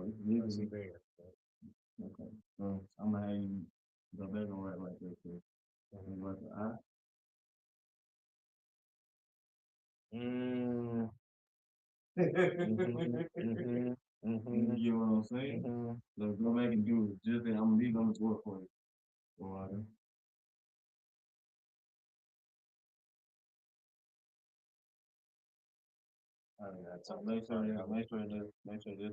It's literally there. Okay. So I'm gonna have you go back and write like this. And write the I. You know what I'm saying? Let's go back and do it. Just I'm gonna leave on the board for you. Water. So make sure this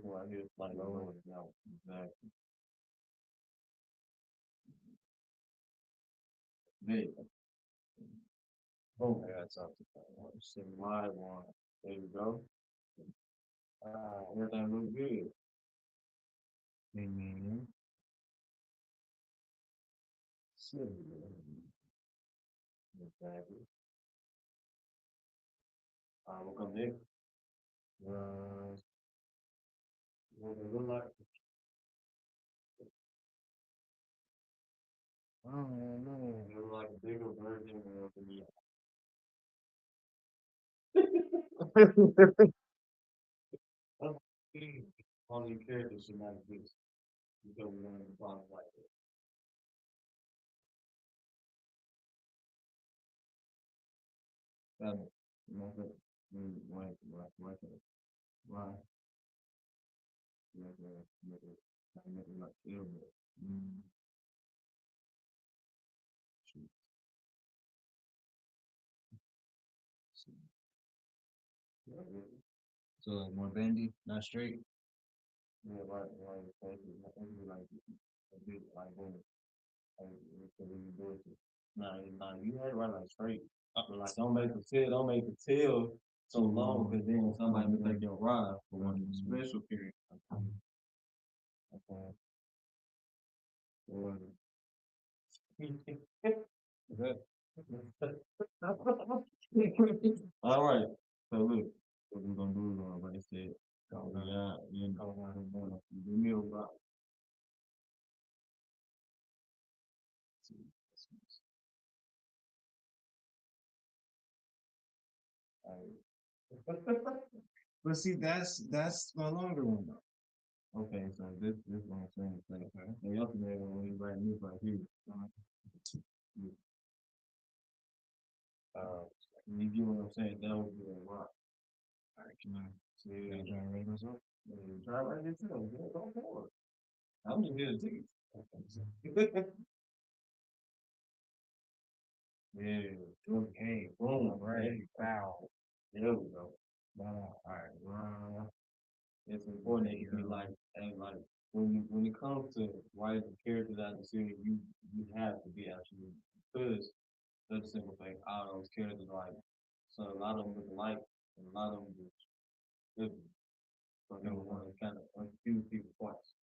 one right here is like lower now. Exactly. There. Oh, I got something. Send live one. There you go. Everything looks good. Exactly. We'll come next. What it look like? I don't know. It look like a bigger version of the all your characters should not exist because we don't have a problem like that. Why? Make it like ill. So like more bendy, not straight. Yeah, like a bit like boom. Like, because you do it. Nah, you had it right like straight. Like don't make the tail so long, cause then somebody may think you're ride for one of the special period. Okay. Well, all right. So look, what we're gonna do is like I said, yeah, you know, give me a rock. But see, that's my longer one though. Okay, so this one I'm saying, okay. And y'all can have when you write me right here. Uh, you get what I'm saying? That would be a rock. Alright, can I see? Can I try and read myself? Try right here too. Go for it. I'm just here to teach. Yeah. Okay, Boom. right, foul. There we go. Wow. Alright, It's important that you be like, and like when it comes to writing characters out of the series, you have to be actually because that's a simple thing. All those characters like so a lot of them look alike and a lot of them just different. So they want to kind of confuse people twice.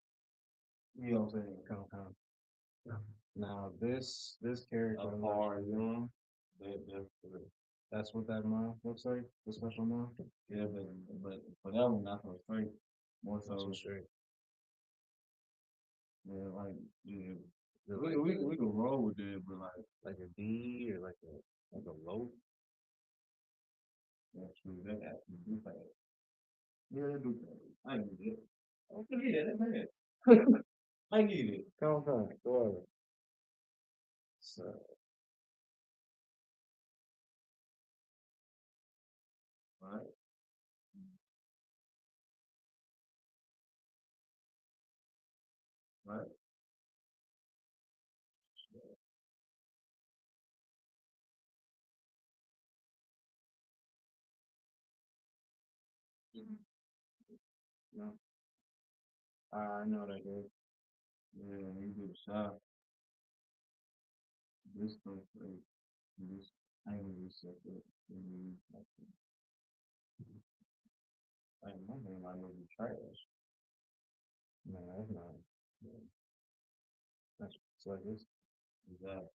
You know what I'm saying? now this character, A hard, you know. that's what that mom looks like, the special mom. Yeah, but for that one, not so straight. More so straight. yeah, like yeah. Like We can roll with it, but like a D or like a low. that's true. That actually do fast. Yeah, they do fast. I ain't get it. Okay, yeah, that's bad. I get it. Come on, go over. So right. Right. No, I know that good. Yeah, you do the shot. This goes great. This I ain't gonna reset that. I ain't my name might be trash. No, that's not. That's it's like this. Exactly.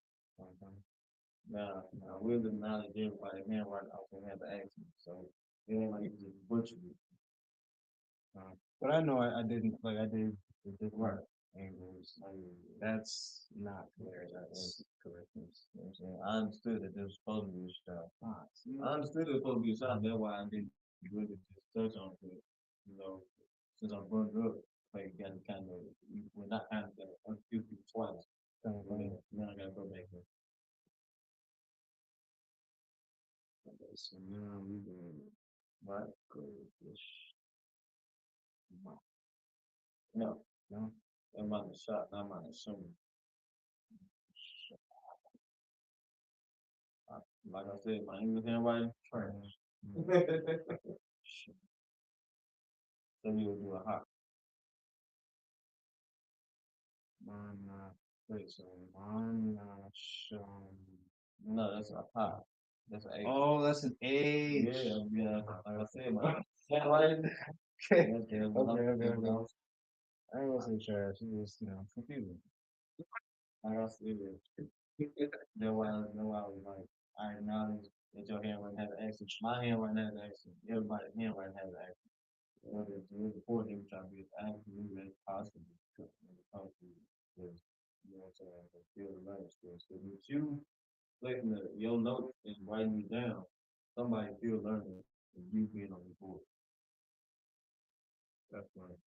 Now we'll acknowledge everybody handwriting also have the accent. So it ain't like you just butchered it. But I know I didn't like I did the different Right. angles. That's not clear. That's correctness. You know what I'm saying? I understood that there was supposed to be a shot. See, I understood it was supposed to be a shot. That's why I didn't really just touch on it. You know, since I brought it up, like you got to kind of, we're not kind of a few people twice. kind of But like, now I gotta go back there. okay, so now we doing Right? No, no. I'm on the shot, not on the assuming. Like I said, my English handwriting, trash. So you would do a hot. Wait, so on No, that's a hot. That's an H. oh, that's an H. Yeah, like I said, my handwriting. Okay. Okay. Okay. I ain't gonna say trash. It was, confusing. Like I said, that's why I was like, I acknowledge that your handwriting has an accent. My handwriting has an accent. Everybody's handwriting has an accent. It's really important that we try to be as accurate as possible when it comes to this, you know what I'm saying, the field of learning skills. So with you taking your notes and writing it down, somebody still learning and you being on the board. That's right.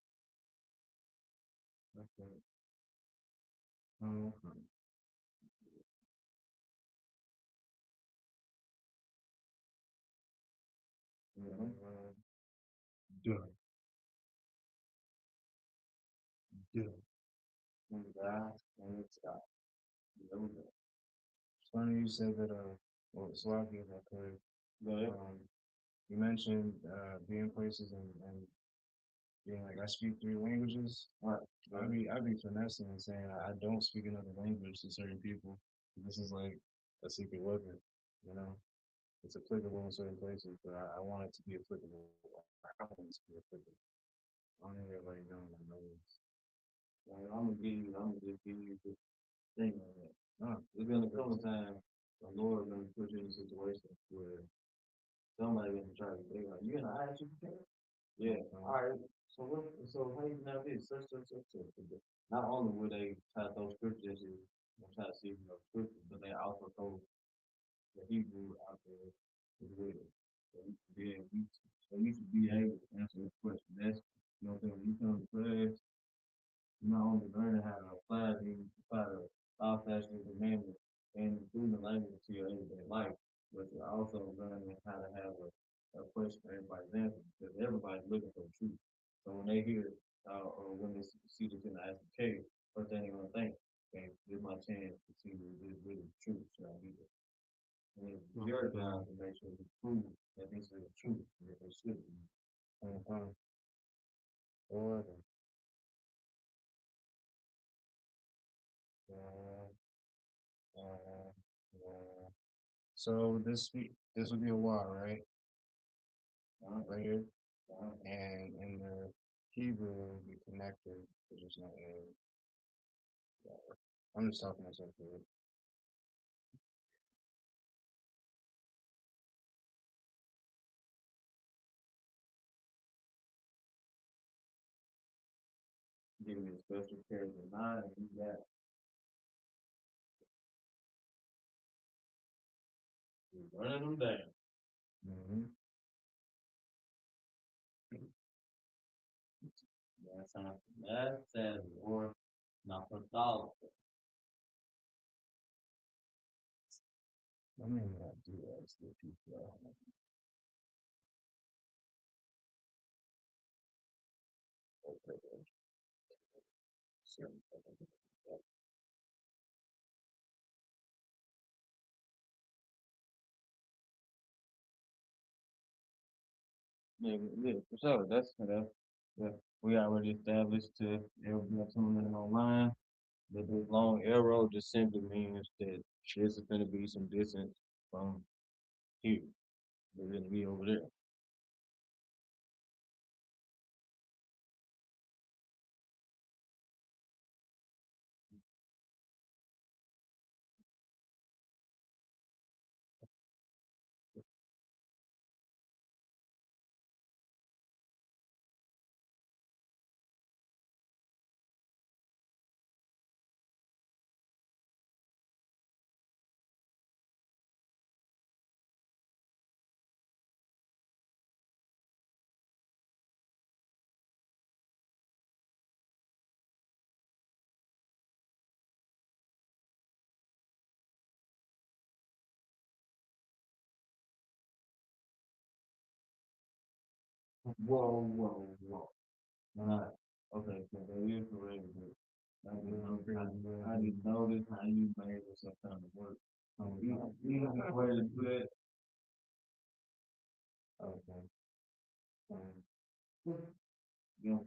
That's right. Oh, okay. Yeah. Done. And God and stop. It's funny you said that, well, Slovakia, if I could, Go ahead. you mentioned, being places and Yeah, like I speak 3 languages. I be finessing and saying I don't speak another language to certain people. This is like a secret weapon, you know. It's applicable in certain places, but I want it to be applicable. I want it to be applicable. I don't need everybody knowing I know this. Like, I'm gonna just give you the thing on that. There's been a couple of times the Lord gonna put you in a situation where somebody gonna try to say like, you in the ISUPK? Yeah, all right. So what? So how you know this? Such. Not only would they try to throw scriptures at you, and try to see you know scriptures, but they also throw the Hebrew out there as well. So you should be able, to answer this question. That's you know what I'm saying. When you come to class, you're not only learning how to apply the law, statutes, and commandments, and including the language to your everyday life, but you're also learning how to have a question for everybody's answer because everybody's looking for the truth. So when they hear or when they see this in the ISK, first thing they're gonna think, okay, this is my chance to see if this is really the truth. Should I be there? And it's your job to make sure you prove that this is the truth that they should be. Or so this would be a Y, right? Right here. And in the Hebrew it would be connected, which is not a. I'm just talking myself through it. Give me a special character nine, and you got you're running them down. Mm-hmm. That says or not for dollars. I mean, I do that to the people. Yeah, for sure. That's yeah. We already established to everyone tuning in online. But this long arrow just simply means that this is gonna be some distance from here. We're gonna be over there. Whoa. Alright, okay, so that is correct, but I just noticed how you made yourself kind of work. You have a way to do that. Okay. You know,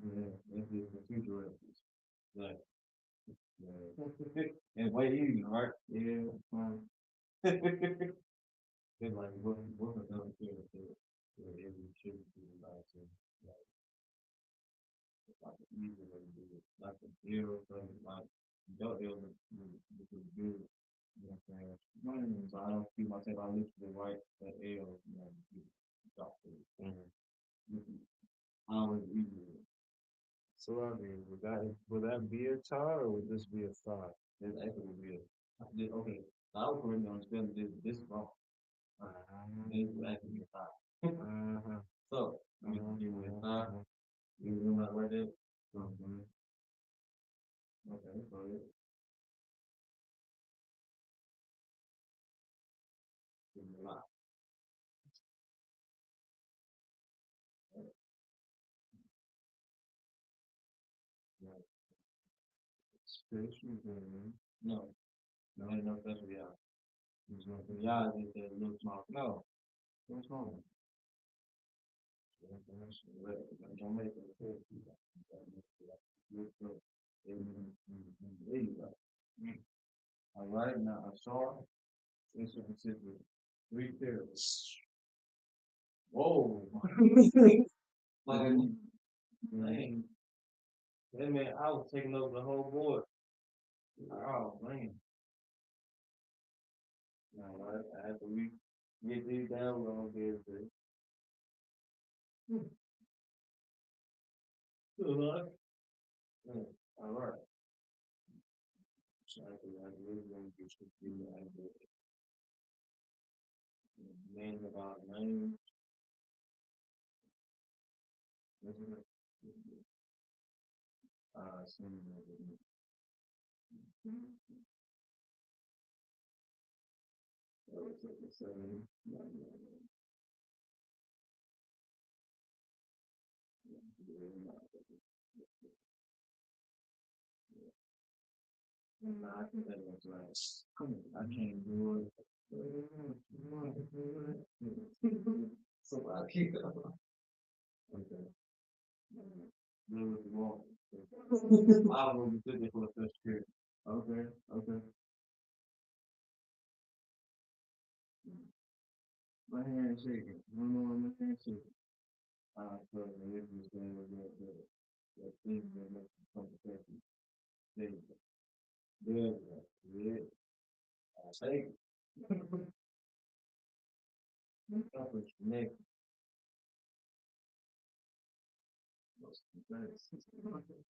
this is the future reference. Like, it's way easier, right? Yeah. It's like, what's another thing that every should be about to, like, it's like an easy way to do it, like a deal, like, don't deal with the good. You know what I'm saying? So I don't see myself, I literally write the L, you know, stop it. Always easier. So I mean, would that be a tie or would this be a five? This actually would be okay. So I was already on spelling this wrong. This would actually be a five. So, you give me a five. You know how to write that? Okay, so it. Give me a lot. Spiritual game. No, ain't no special y'all. Y'all just said a little small. No, what's wrong? Don't make it. All right, now I saw this one considered 3 pairs. Whoa. Man, man, that man, I was taking over the whole board. Oh man. All right, after we get these down, we're gonna get it. All right. So I really gonna get some name about name. I think that was nice. I can't do it. So I keep it. Okay. There was wrong. I will be sitting for the first period. Okay, okay. My hand shaking. No, no, my hand shaking. So this is going to the thing that makes the conversation. There you go. There you go. Yeah. I take it. That was next.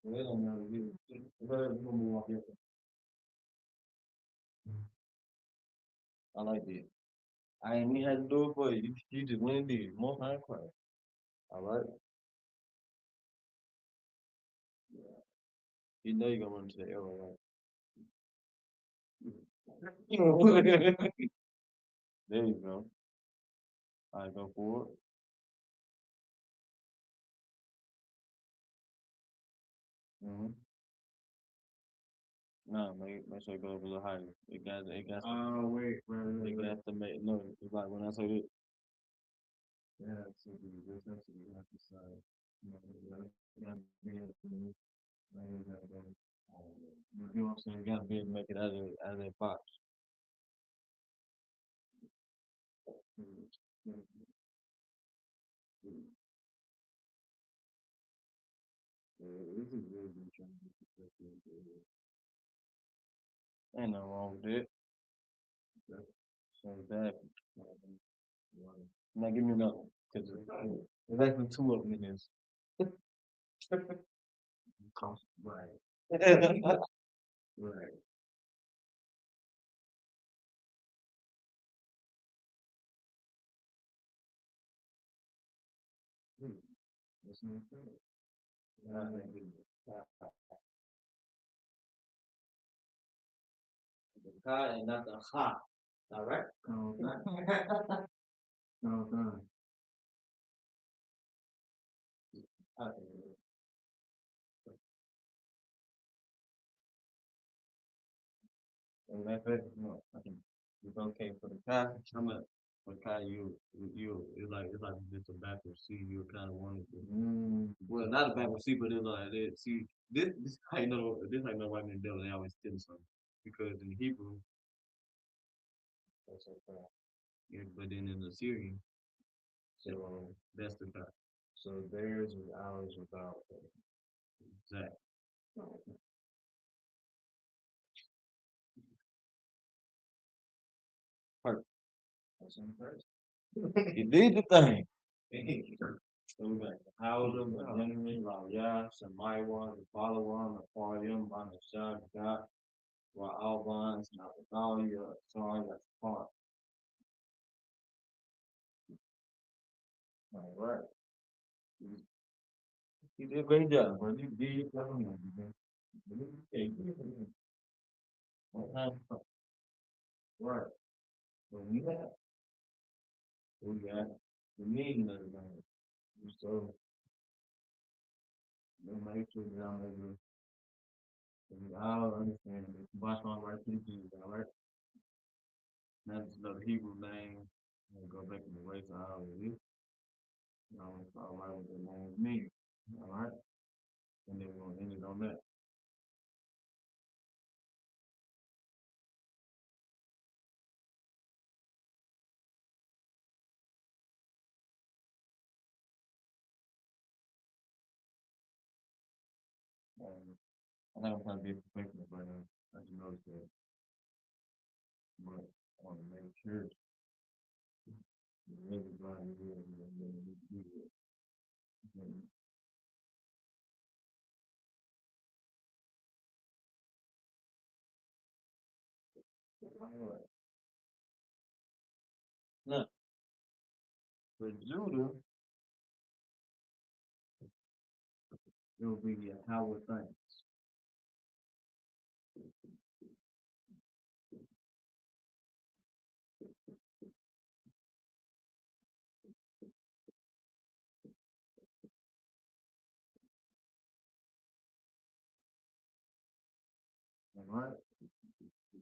Well, I'm not really. I like it. I ain't even had to do it for you. You just went and did it. More time class. All right. You know you're gonna run to the arrow, right? There you go. All right, go forward. No, make sure it goes a little higher. It got to. Oh, wait. It got to make, no, it's like when I say this. Yeah, so this has to be like the side. You know what I'm saying? You gotta be able to make it out of that box. This is really good trying to get ain't nothing wrong with it. So that. Now give me another one, cause there's actually 2 of them in this. Right. Right. That's not fair. The car and not the ha. All right. No. And matter of fact, no, I can. It's okay for the car. I'm a for the car. It's like just a backward seat. You kind of wanted to. Well, not a backward seat, but it's like that. See, this I know white man devil. They always steal something because in Hebrew, that's okay. Yeah, but then in the Syrian, so that's the car. So theirs is ours without exact. Perfect. That's in first. You did the thing. So we got the Howler, the Henry, Raya, Samaiwa, the Balawan, the Parium, Banashad, God, Wa Albans, Natalia, Sorry, that's part. All right. You did a great job, bro. You did definitely. Right. So we got the meaning of the game. So we'll make sure that I'm able to all understand it. Watch my right to the Jews, all right? That's another Hebrew name. I'm gonna go back in the way to all of this. You know, it's all right with the name me. All right. And then we're gonna end it on that. I think I'm trying to be a perfectionist right now. I just noticed that. But I want to make sure everybody here is going to do it. All right. Now, for Judah, it will be a Howard thing. All right.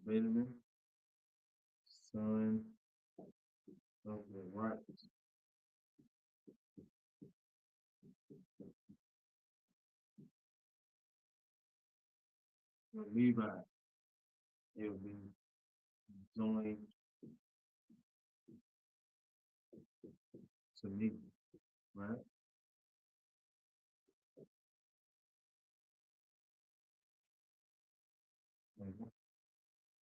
Benjamin, son of the right. Levi, it will be joined to me, right?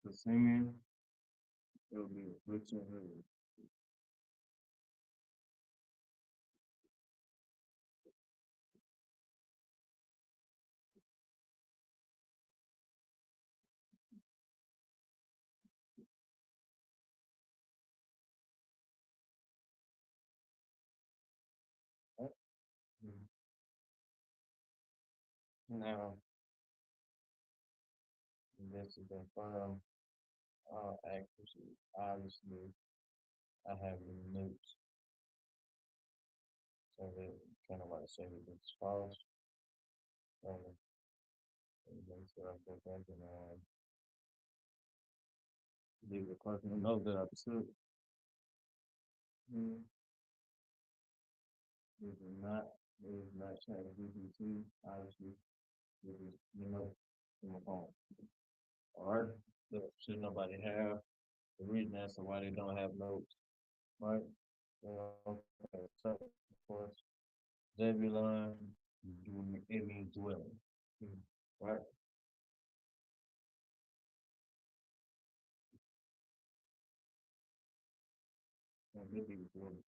The singing, it will be Richard Hood. Right? Now, this is confirmed. Accuracy, obviously, I have the notes, so that kind of like say that it's false. Make sure I go back and leave the person know that I took. This is not ChatGPT, obviously. This is, in my phone. All right, so should nobody have the reason as to why they don't have notes, right? Okay, so of course, Zebulon, it means dwelling, right? And it means dwelling.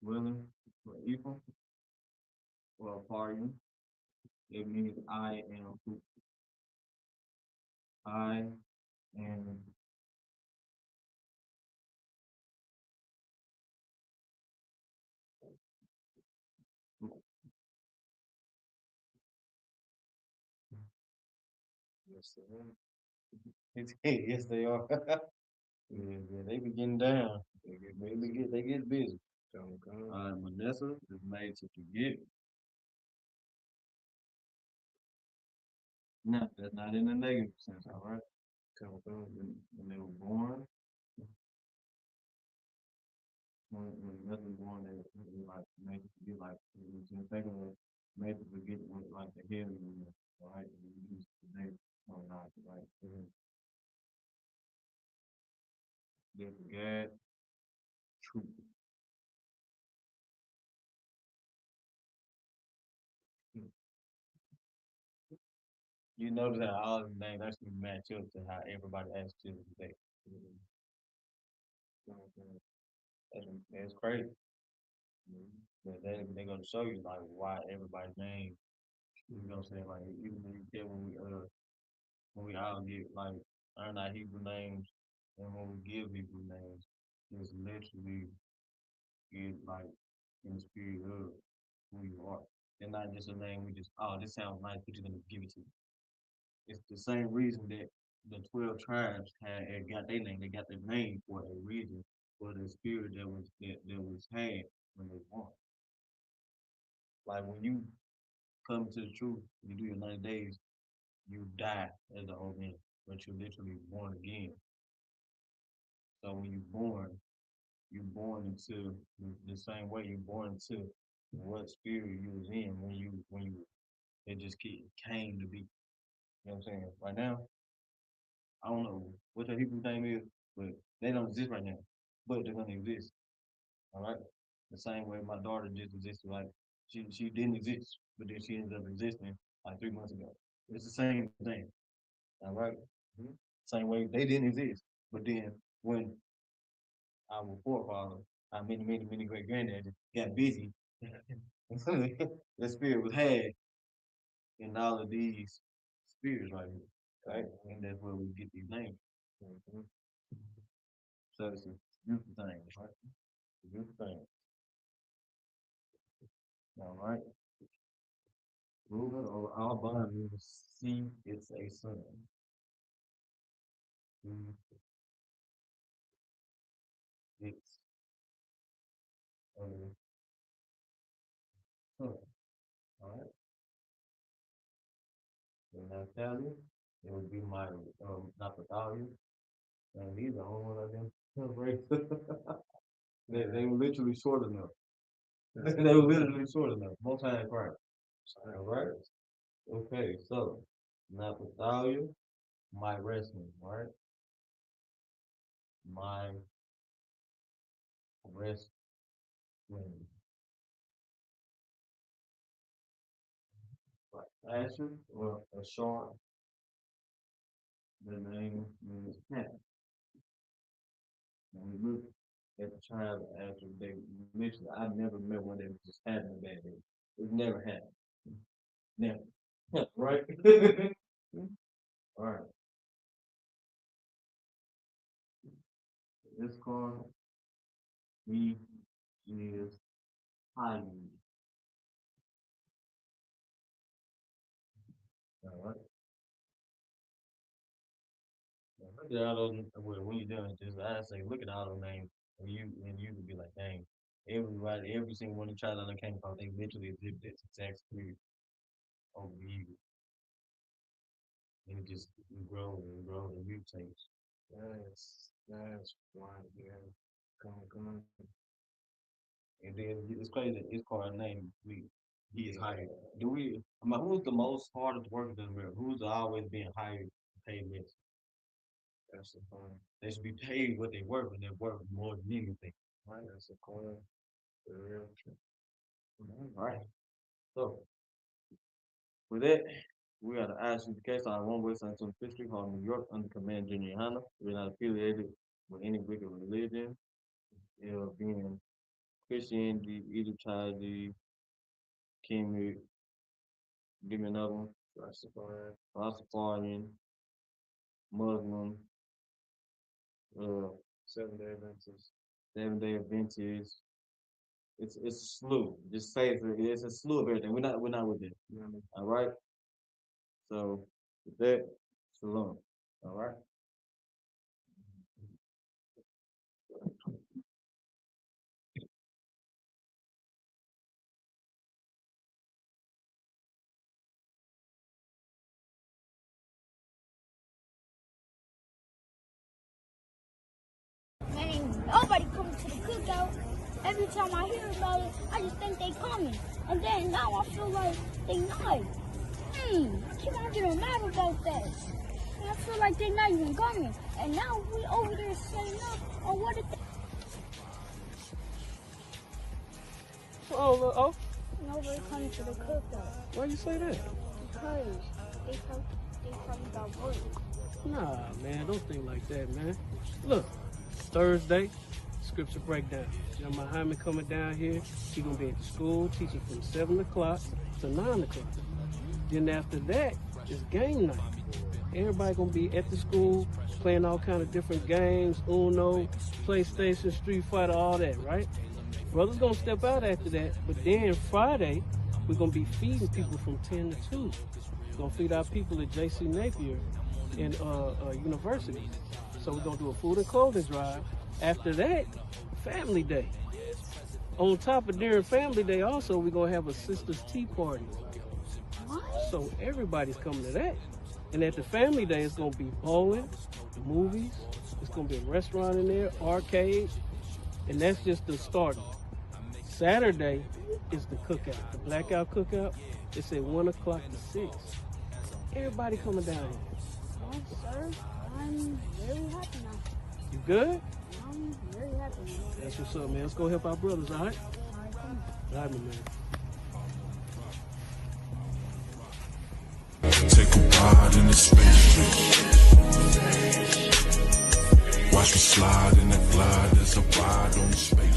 Dwelling, for Ephraim, or Parian, it means I am who. I am who. Yes, yes, they are. Yeah, they be getting down. They get busy. Manessa is made to forget. No, that's not in the negative sense, all right? When they were born, when nothing born, they were like made to forget, like in second way, made to forget what like the head of the all right? And we use the name or not, right? There's God, truth. You notice how all the names actually match up to how everybody acts to today. That's crazy. But they're gonna show you like why everybody's name. You know what I'm saying? Like even when you get when we all get like earn our Hebrew names and when we give Hebrew names, it's literally get like in the spirit of who you are. They're not just a name we just this sounds nice, we're just gonna give it to you. It's the same reason that the 12 tribes got their name. They got their name for a reason, for the spirit that was had when they born. Like when you come to the truth, you do your 90 days, you die as an old man, but you're literally born again. So when you're born into the same way you're born into what spirit you was in when you it just came to be. You know what I'm saying? Right now, I don't know what your Hebrew name is, but they don't exist right now. But they're gonna exist. All right? The same way my daughter just existed, like she didn't exist, but then she ended up existing like 3 months ago. It's the same thing. All right? Same way they didn't exist. But then when our forefather, our many great granddaddies got busy, the spirit was had in all of these spirits right here. Right? And that's where we get these names. So it's a beautiful thing, right? It's a beautiful thing. All right. Reuben or Alban means see it's a son. It's a son. All right. And Natalia, it would be my Natalia. And these are all one of them. They were literally short enough. They were literally short enough. Most times right. All right. Okay, so Natalia, my wrestling, all right? My wrestling. Right. Asher, or a short. The name is Pat. When we look at the tribe of Asher, they literally, I never met one that was just having a bad day. It never happened. Never. Right? All right. This card, he is hiding. All right. Look at all those. When you're done, just I say, look at all those names, and you could be like, dang, every single one of the child that I came across, they literally exhibit this exact spirit over the years, and it just grows and grows and mutates. That's why, yeah, come. And then it's crazy that his card name, he is hired. Who's the most hardest worker in America? Who's always being hired, paid less? That's the point. They should be paid what they work, and they work more than anything. Right? That's the coin. The real truth. All right. So, with that, we are the ISU case on one West Side Fifth Street, Harlem, New York, under command Junior Hanna. We're not affiliated with any wicked religion, being Christianity, Egyptology, Kemet, give me another one. Rastafarian, Muslim, Seven-Day Adventist. It's a slew. Just say it's a slew of everything. We're not with it. All right. So with that, shalom. All right. Man, nobody coming to the cookout. Every time I hear about it, I just think they coming. And then now I feel like they not. I keep on getting mad about that. And I feel like they not even coming. And now we over there setting up on what it. Oh. Nobody coming to the cookout. Why you say that? Because they probably got work. Nah, man, don't think like that, man. Look, Thursday, scripture breakdown. John Muhammad coming down here. He gonna be at the school teaching from 7 o'clock to 9 o'clock. Then after that, it's game night. Everybody gonna be at the school playing all kind of different games, Uno, PlayStation, Street Fighter, all that, right? Brothers gonna step out after that, but then Friday, we're gonna be feeding people from 10 to 2. We're gonna feed our people at J.C. Napier in university. So we're gonna do a food and clothing drive. After that, family day. On top of during family day also, we're gonna have a sisters tea party. So everybody's coming to that. And at the family day, it's gonna be bowling, movies, It's gonna be a restaurant in there, arcade, and that's just the start. Saturday is the cookout, the blackout cookout. It's at 1 o'clock to 6. Everybody coming down here. Well, sir, I'm very happy now. You good? I'm very happy now. That's what's up, man. Let's go help our brothers, all right? All right, come on. All right, my man. Take a ride in the spaceship. Watch me slide in the glide. There's a ride on the space.